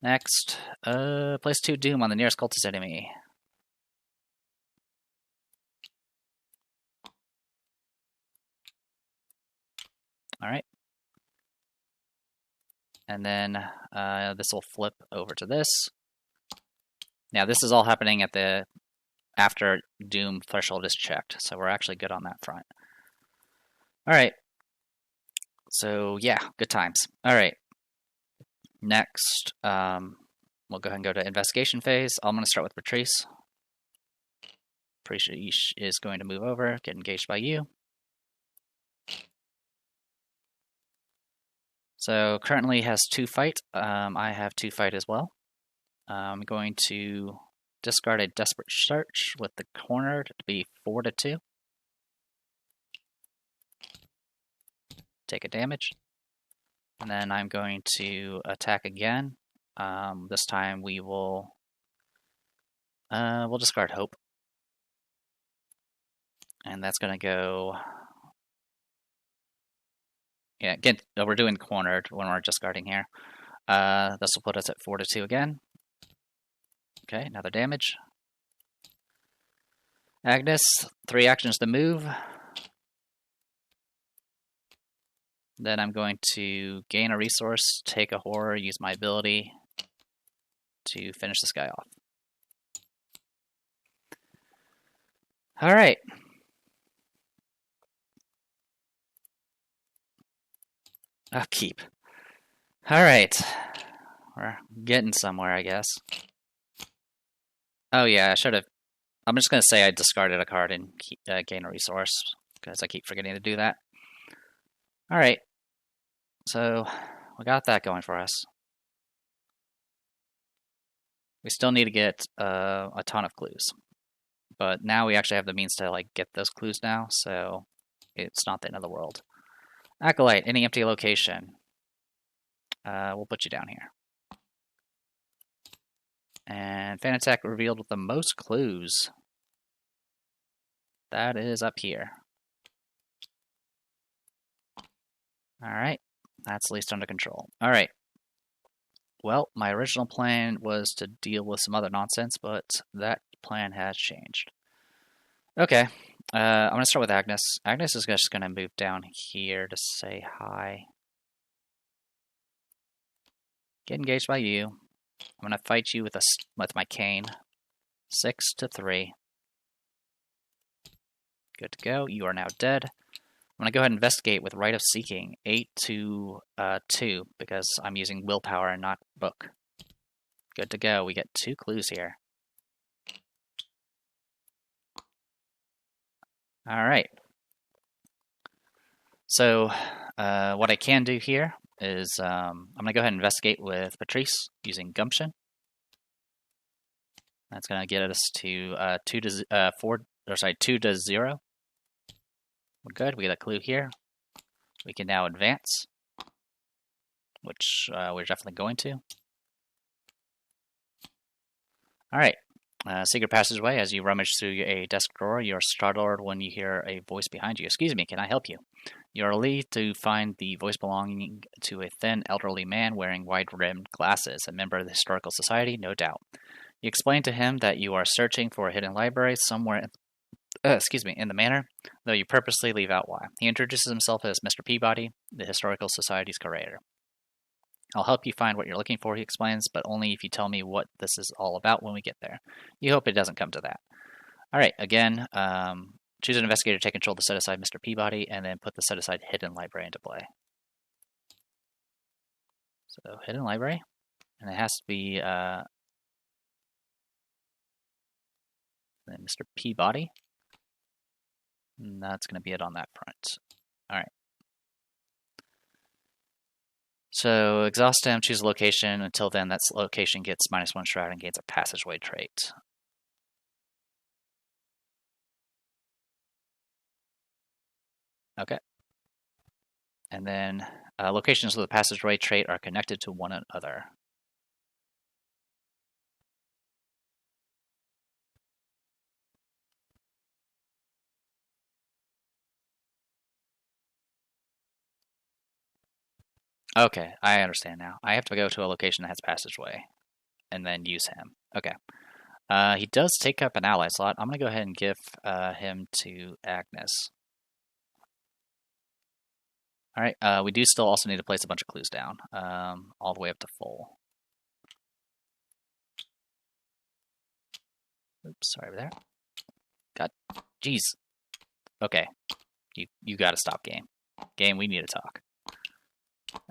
Next, place 2 Doom on the nearest cultist enemy. Alright. And then this will flip over to this. Now this is all happening at the after Doom threshold is checked, so we're actually good on that front. Alright. So yeah, good times. Alright. Next, we'll go ahead and go to investigation phase. I'm going to start with Patrice. Patrice is going to move over, get engaged by you. So currently has 2 fight. I have 2 fight as well. I'm going to discard a desperate search with the corner to be 4-2. Take a damage. And then I'm going to attack again. This time we will we'll discard Hope. And that's going to go... Yeah, again, we're doing cornered when we're discarding here. This will put us at 4-2 again. Okay, another damage. Agnes, 3 actions to move. Then I'm going to gain a resource, take a horror, use my ability to finish this guy off. All right. Upkeep. All right. We're getting somewhere, I guess. Oh yeah, I should have. I'm just going to say I discarded a card and gain a resource, because I keep forgetting to do that. All right. So we got that going for us. We still need to get a ton of clues. But now we actually have the means to like get those clues now, so it's not the end of the world. Acolyte, any empty location. We'll put you down here. And Fanatec revealed with the most clues. That is up here. Alright, that's at least under control. Alright. Well, my original plan was to deal with some other nonsense, but that plan has changed. Okay, I'm going to start with Agnes. Agnes is just going to move down here to say hi. Get engaged by you. I'm going to fight you with my cane. 6 to 3. Good to go. You are now dead. I'm going to go ahead and investigate with Rite of Seeking. 8 to 2, because I'm using willpower and not book. Good to go. We get 2 clues here. Alright. So, what I can do here is I'm going to go ahead and investigate with Patrice using Gumption. That's going to get us to 2 to 0. We're good. We get a clue here. We can now advance, which we're definitely going to. All right. Secret passageway. As you rummage through a desk drawer, you are startled when you hear a voice behind you. Excuse me, can I help you? You are relieved to find the voice belonging to a thin, elderly man wearing wide-rimmed glasses, a member of the Historical Society, no doubt. You explain to him that you are searching for a hidden library somewhere in the manor, though you purposely leave out why. He introduces himself as Mr. Peabody, the Historical Society's curator. I'll help you find what you're looking for, he explains, but only if you tell me what this is all about when we get there. You hope it doesn't come to that. Alright, again, choose an investigator to take control of the set-aside Mr. Peabody, and then put the set-aside hidden library into play. So, hidden library, and it has to be then Mr. Peabody. And that's going to be it on that front. Alright. So, exhaust him, choose a location. Until then, that location gets -1 shroud and gains a passageway trait. Okay. And then, locations with the passageway trait are connected to one another. Okay, I understand now. I have to go to a location that has passageway, and then use him. Okay. He does take up an ally slot. I'm going to go ahead and give him to Agnes. Alright, we do still also need to place a bunch of clues down, all the way up to full. Oops, sorry there. God, jeez. Okay, you gotta stop, game. Game, we need to talk.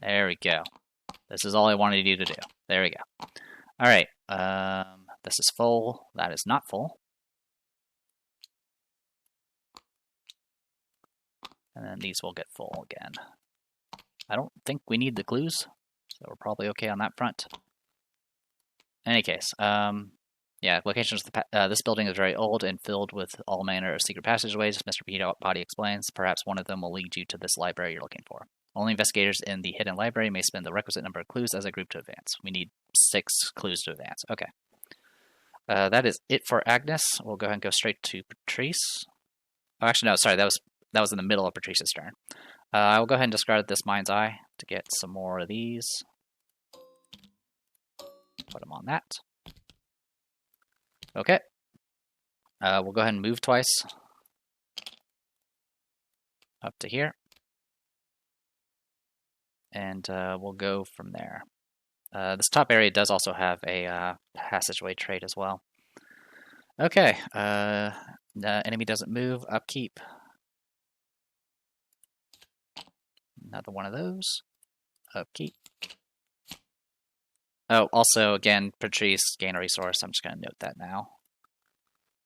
There we go. This is all I wanted you to do. There we go. Alright, this is full. That is not full. And then these will get full again. I don't think we need the clues, so we're probably okay on that front. In any case, yeah, locations. This building is very old and filled with all manner of secret passageways. Mr. Peabody explains. Perhaps one of them will lead you to this library you're looking for. Only investigators in the hidden library may spend the requisite number of clues as a group to advance. We need 6 clues to advance. Okay. That is it for Agnes. We'll go ahead and go straight to Patrice. Oh, actually, no, sorry, that was in the middle of Patrice's turn. I will go ahead and discard this Mind's Eye to get some more of these. Put them on that. Okay. We'll go ahead and move twice. Up to here. and we'll go from there. This top area does also have a passageway trait as well. Okay, the enemy doesn't move, upkeep. Another one of those, upkeep. Oh, also, again, Patrice, gain a resource. I'm just going to note that now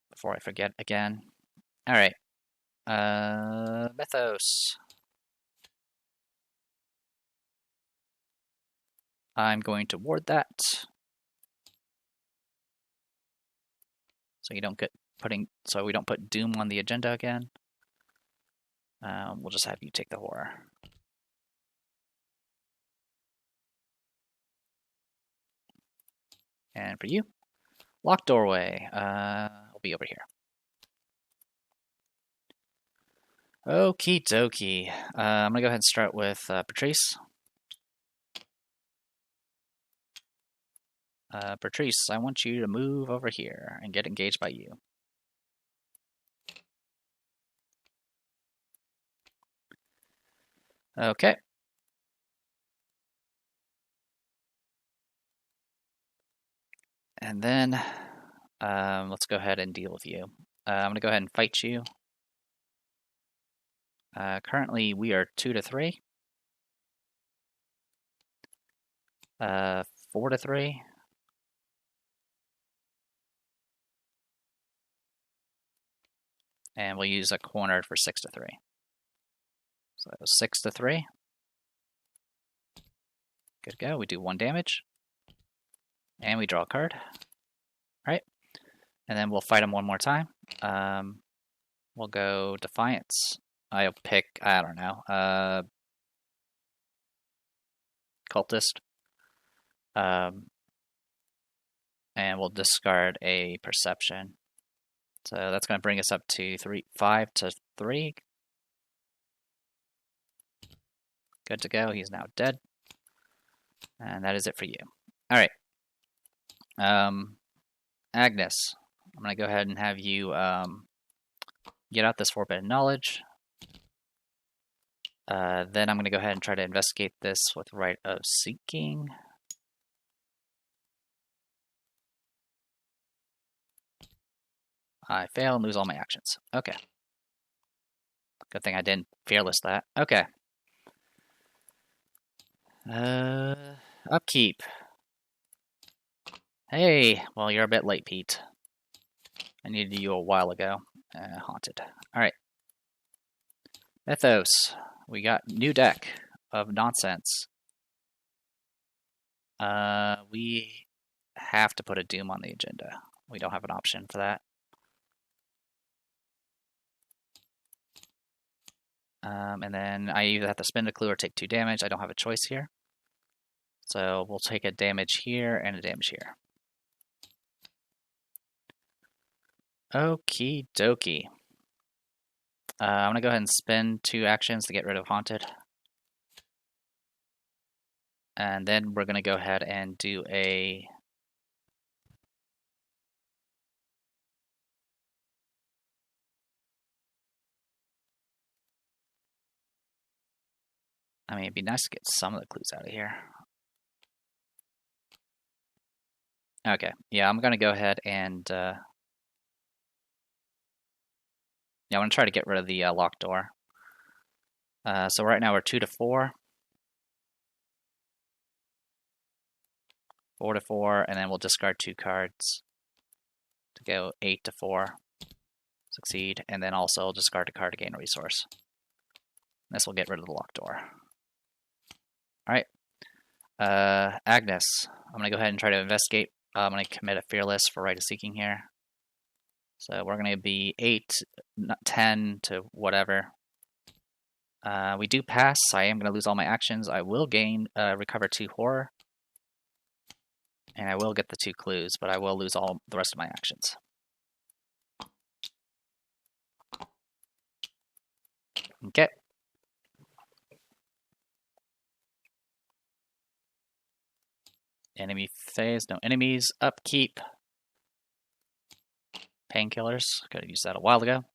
before I forget again. All right, Mythos. I'm going to ward that. So you don't get so we don't put Doom on the agenda again. We'll just have you take the horror. And for you, locked doorway. I'll be over here. Okie dokie. I'm gonna go ahead and start with Patrice. Patrice, I want you to move over here and get engaged by you. Okay. And then let's go ahead and deal with you. I'm going to go ahead and fight you. Currently, we are 2-3. 4-3. And we'll use a corner for 6-3. So 6-3. Good to go. We do 1 damage. And we draw a card. Right. And then we'll fight him one more time. We'll go Defiance. I'll pick, I don't know, Cultist. And we'll discard a Perception. So that's going to bring us up to 5-3. Good to go. He's now dead. And that is it for you. All right. Agnes, I'm going to go ahead and have you get out this Forbidden Knowledge. Then I'm going to go ahead and try to investigate this with Right of Seeking. I fail and lose all my actions. Okay. Good thing I didn't Fearless that. Okay. Upkeep. Hey, well, you're a bit late, Pete. I needed you a while ago. Haunted. Alright. Mythos. We got new deck of nonsense. We have to put a Doom on the agenda. We don't have an option for that. And then I either have to spend a clue or take 2 damage. I don't have a choice here. So we'll take a damage here and a damage here. Okie dokie. I'm going to go ahead and spend 2 actions to get rid of Haunted. And then we're going to go ahead and do a... I mean, it'd be nice to get some of the clues out of here. Okay, yeah, I'm going to go ahead and... Yeah, I'm going to try to get rid of the locked door. So right now we're 2-4. 4-4, and then we'll discard 2 cards to go 8-4. Succeed, and then also discard a card to gain a resource. This will get rid of the locked door. Alright. Agnes, I'm going to go ahead and try to investigate. I'm going to commit a Fearless for Right of Seeking here. So we're going to be 8, 10 to whatever. We do pass. I am going to lose all my actions. I will gain, recover 2 horror. And I will get the 2 clues, but I will lose all the rest of my actions. Okay. Enemy phase, no enemies. Upkeep. Painkillers. Could have used that a while ago.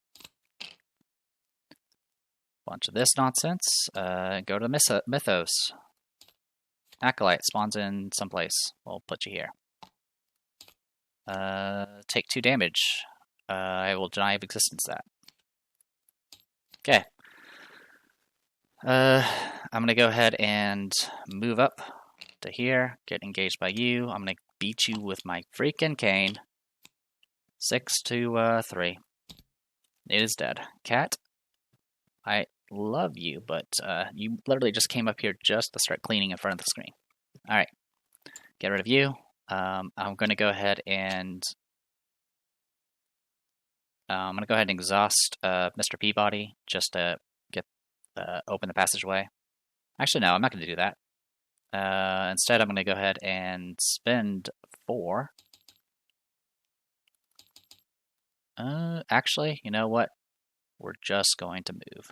Bunch of this nonsense. Go to Mythos. Acolyte spawns in someplace. We'll put you here. Take 2 damage. I will deny of existence that. Okay. I'm gonna go ahead and move up to here, get engaged by you. I'm gonna beat you with my freaking cane. 6 to 3. It is dead. Cat, I love you, but you literally just came up here just to start cleaning in front of the screen. Alright, get rid of you. I'm gonna go ahead and exhaust Mr. Peabody just to get open the passageway. Actually, no, I'm not gonna do that. Instead, I'm gonna go ahead and spend 4. Actually, you know what? We're just going to move.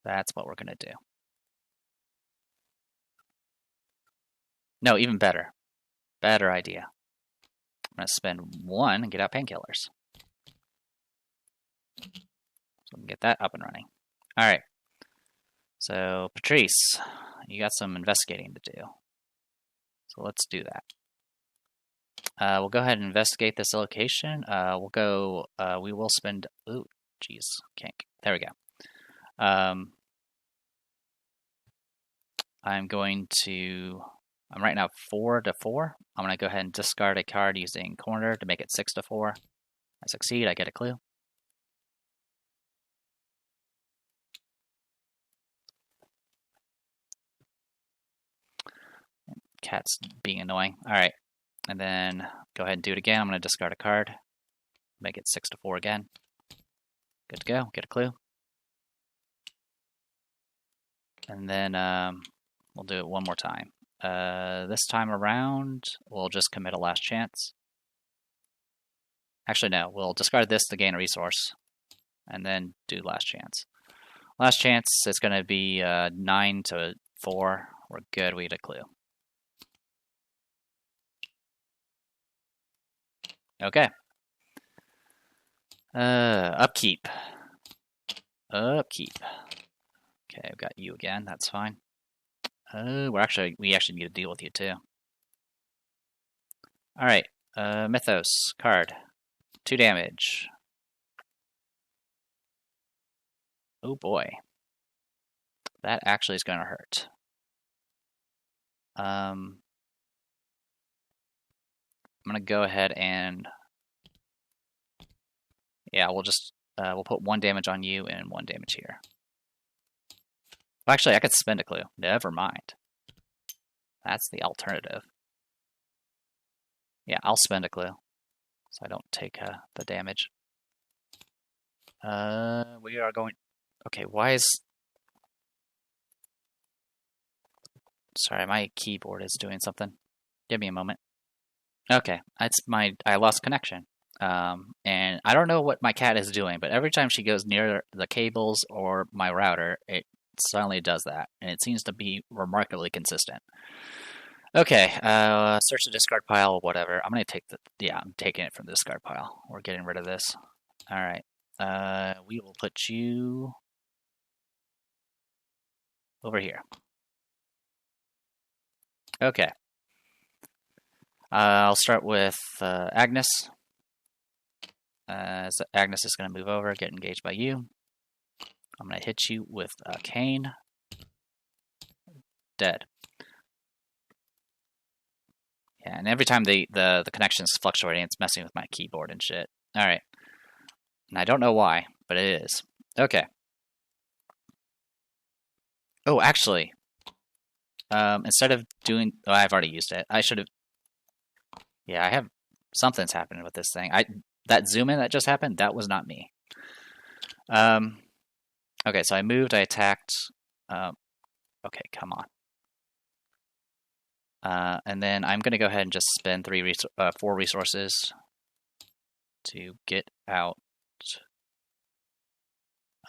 That's what we're gonna do. No, even better. Better idea. I'm gonna spend 1 and get out painkillers. So we can get that up and running. Alright. So, Patrice, you got some investigating to do. So let's do that. We'll go ahead and investigate this location. We will spend, ooh, jeez, kink. There we go. I'm right now 4 to 4. I'm going to go ahead and discard a card using corner to make it 6 to 4. I succeed, I get a clue. Cat's being annoying. Alright. And then go ahead and do it again. I'm going to discard a card. Make it 6 to 4 again. Good to go. Get a clue. And then we'll do it one more time. This time around, we'll just commit a last chance. Actually, no. We'll discard this to gain a resource. And then do last chance. Last chance is going to be 9 to 4. We're good. We get a clue. Okay. Upkeep. Upkeep. Okay, I've got you again. That's fine. We actually need to deal with you too. All right. Mythos card. 2 damage. Oh boy. That actually is going to hurt. I'm going to go ahead and we'll put 1 damage on you and 1 damage here. Well, actually, I could spend a clue. Never mind. That's the alternative. Yeah, I'll spend a clue so I don't take the damage. We are going. Okay, why is? Sorry, my keyboard is doing something. Give me a moment. Okay, I lost connection. And I don't know what my cat is doing, but every time she goes near the cables or my router, it suddenly does that, and it seems to be remarkably consistent. Okay, search the discard pile, whatever. I'm taking it from the discard pile. We're getting rid of this. All right, we will put you over here. Okay. I'll start with Agnes. So Agnes is going to move over, get engaged by you. I'm going to hit you with a cane. Dead. Yeah, and every time the connection is fluctuating, it's messing with my keyboard and shit. Alright. And I don't know why, but it is. Okay. Oh, actually, instead of doing... Oh, I've already used it. I should have... Yeah, I have... Something's happening with this thing. That zoom in that just happened, that was not me. Okay, so I moved, I attacked. Okay, come on. And then I'm going to go ahead and just spend 4 resources to get out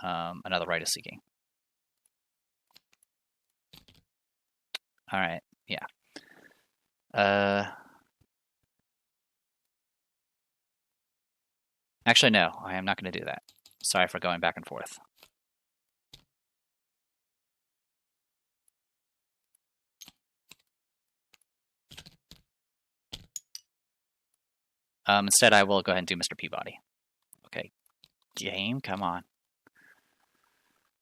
another Rite of Seeking. All right, yeah. Actually, no, I am not going to do that. Sorry for going back and forth. Instead, I will go ahead and do Mr. Peabody. Okay, game, come on.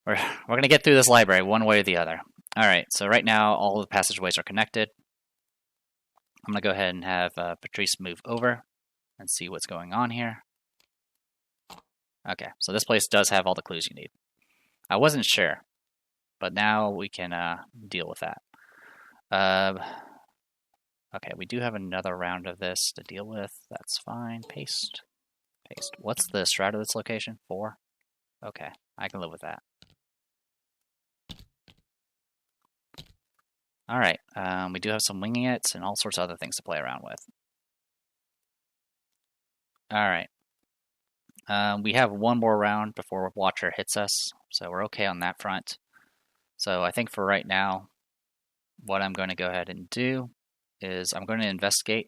We're going to get through this library one way or the other. All right, so right now all the passageways are connected. I'm going to go ahead and have Patrice move over and see what's going on here. Okay, so this place does have all the clues you need. I wasn't sure, but now we can deal with that. Okay, we do have another round of this to deal with. That's fine. Paste. Paste. What's the strat of this location? 4? Okay, I can live with that. Alright, we do have some winging it and all sorts of other things to play around with. Alright. We have one more round before Watcher hits us, so we're okay on that front. So I think for right now, what I'm going to go ahead and do is I'm going to investigate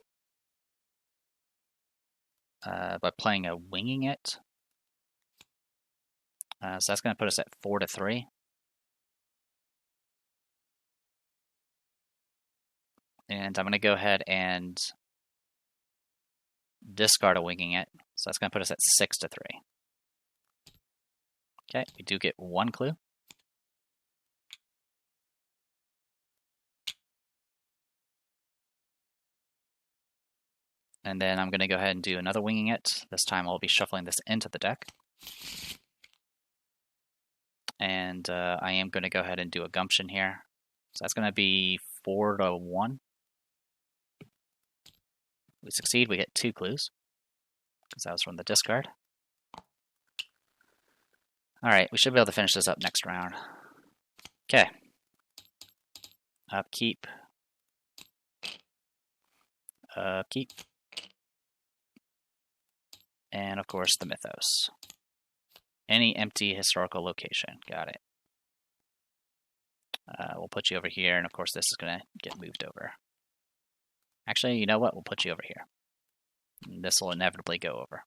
by playing a winging it. So that's going to put us at 4-3. And I'm going to go ahead and discard a winging it. So that's going to put us at 6-3. Okay, we do get one clue. And then I'm going to go ahead and do another winging it. This time I'll be shuffling this into the deck. And I am going to go ahead and do a gumption here. So that's going to be 4-1. We succeed, we get 2 clues, because that was from the discard. Alright, we should be able to finish this up next round. Okay. Upkeep. Upkeep. And of course the Mythos. Any empty historical location. Got it. We'll put you over here, and of course this is going to get moved over. Actually, you know what? We'll put you over here. This will inevitably go over.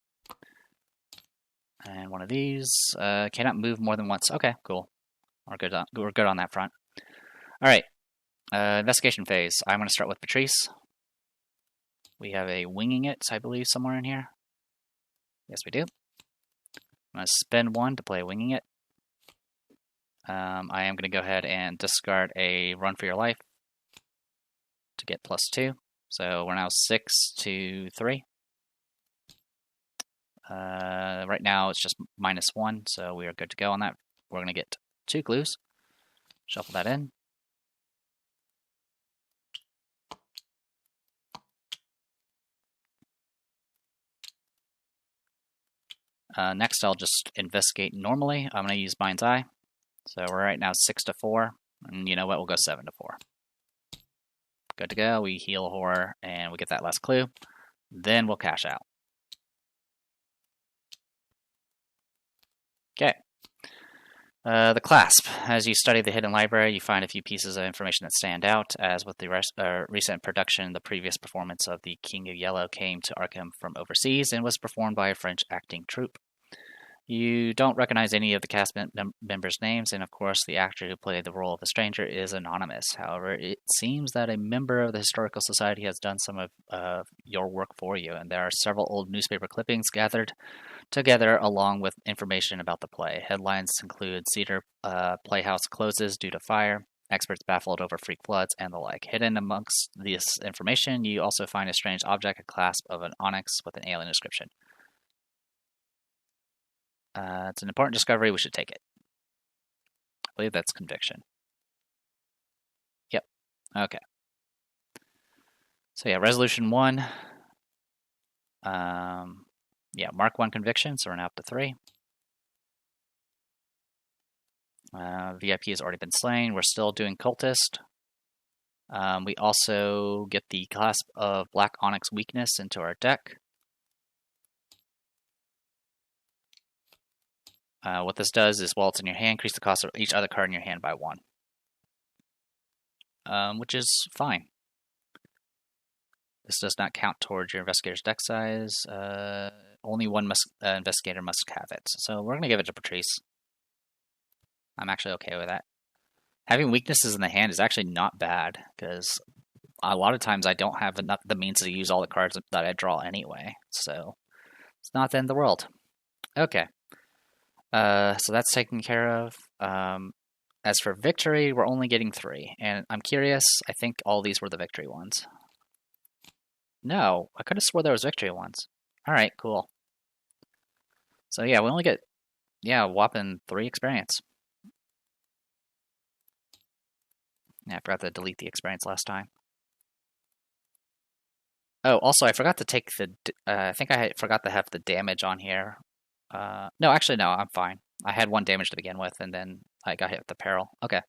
And one of these cannot move more than once. Okay, cool. We're good on that front. All right. Investigation phase. I'm going to start with Patrice. We have a winging it, I believe, somewhere in here. Yes, we do. I'm going to spend 1 to play winging it. I am going to go ahead and discard a run for your life to get +2. So we're now 6-3. Right now it's just -1, so we are good to go on that. We're going to get 2 clues. Shuffle that in. Next, I'll just investigate normally. I'm going to use Mind's Eye. So we're right now 6-4, and you know what? We'll go 7-4. Good to go. We heal horror, and we get that last clue. Then we'll cash out. Okay. The clasp. As you study the hidden library, you find a few pieces of information that stand out. As with the recent production, the previous performance of The King of Yellow came to Arkham from overseas and was performed by a French acting troupe. You don't recognize any of the cast members' names, and of course the actor who played the role of the stranger is anonymous. However, it seems that a member of the Historical Society has done some of your work for you, and there are several old newspaper clippings gathered together along with information about the play. Headlines include Cedar Playhouse closes due to fire, experts baffled over freak floods, and the like. Hidden amongst this information, you also find a strange object, a clasp of an onyx with an alien inscription. It's an important discovery. We should take it. I believe that's conviction. Yep. Okay. So yeah, resolution 1. Yeah, mark 1 conviction, so we're now up to 3. VIP has already been slain. We're still doing cultist. We also get the clasp of Black Onyx weakness into our deck. What this does is, while it's in your hand, increase the cost of each other card in your hand by 1. Which is fine. This does not count towards your investigator's deck size. Only one investigator must have it. So we're going to give it to Patrice. I'm actually okay with that. Having weaknesses in the hand is actually not bad, because a lot of times I don't have enough the means to use all the cards that I draw anyway, so it's not the end of the world. Okay, so that's taken care of. As for victory, we're only getting 3, and I'm curious. I think all these were the victory ones. No, I could have swore there was victory ones. All right, cool. So yeah, we only get a whopping 3 experience. Yeah, I forgot to delete the experience last time. Oh, also, I forgot to take the. I think I forgot to have the damage on here. No, actually, no, I'm fine. I had 1 damage to begin with, and then I got hit with the peril. Okay.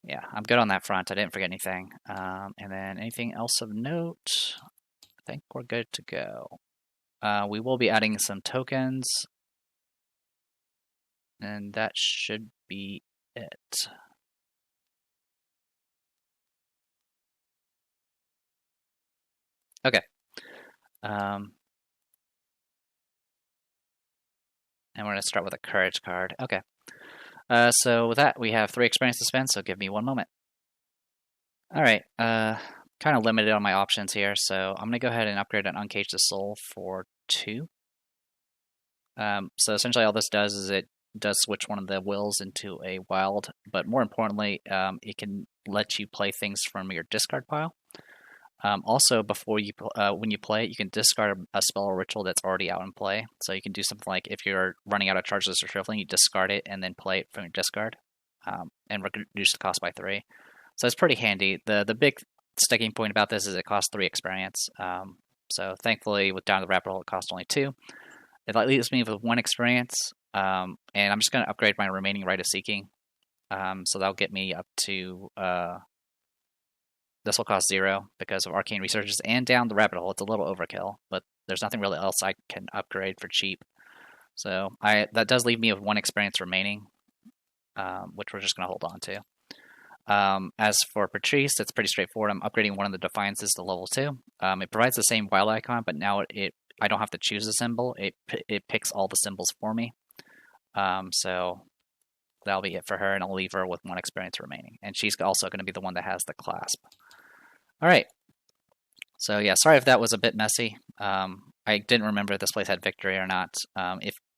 Yeah, I'm good on that front. I didn't forget anything. And then anything else of note? I think we're good to go. We will be adding some tokens, and that should be it. Okay. And we're going to start with a courage card. Okay. So with that, we have 3 experience to spend, so give me 1 moment. All right. Kind of limited on my options here, so I'm going to go ahead and upgrade an Uncage the Soul for 2. So essentially all this does is it does switch one of the wills into a wild, but more importantly, it can let you play things from your discard pile. Also, before you when you play it, you can discard a spell or ritual that's already out in play. So you can do something like if you're running out of charges or shuffling, you discard it and then play it from your discard, and reduce the cost by 3. So it's pretty handy. The big sticking point about this is it costs 3 experience. So thankfully, with Down the Rabbit Hole, it costs only 2. It leaves me with 1 experience, and I'm just going to upgrade my remaining Rite of Seeking. So that'll get me up to. This will cost 0 because of Arcane Researches and Down the Rabbit Hole. It's a little overkill, but there's nothing really else I can upgrade for cheap. So that does leave me with 1 experience remaining, which we're just going to hold on to. As for Patrice, it's pretty straightforward. I'm upgrading one of the Defiances to level 2. It provides the same wild icon, but now I don't have to choose a symbol. It picks all the symbols for me. So that'll be it for her, and I'll leave her with 1 experience remaining. And she's also going to be the one that has the clasp. All right. So yeah, sorry if that was a bit messy. I didn't remember if this place had victory or not.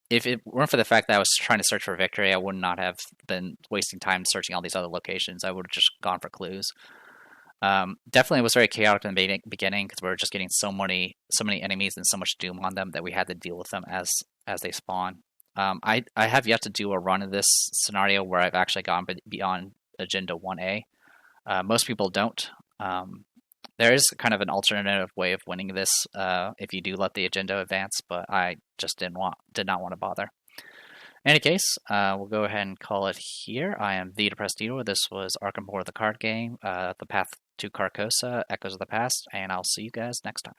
If it weren't for the fact that I was trying to search for victory, I would not have been wasting time searching all these other locations. I would have just gone for clues. Definitely was very chaotic in the beginning because we were just getting so many enemies and so much doom on them that we had to deal with them as they spawn. I have yet to do a run of this scenario where I've actually gone beyond Agenda 1A. Most people don't. There is kind of an alternative way of winning this if you do let the agenda advance, but I just did not want to bother. In any case, we'll go ahead and call it here. I am the Depressed Eater. This was Arkham Horror the card game, The Path to Carcosa, Echoes of the Past, and I'll see you guys next time.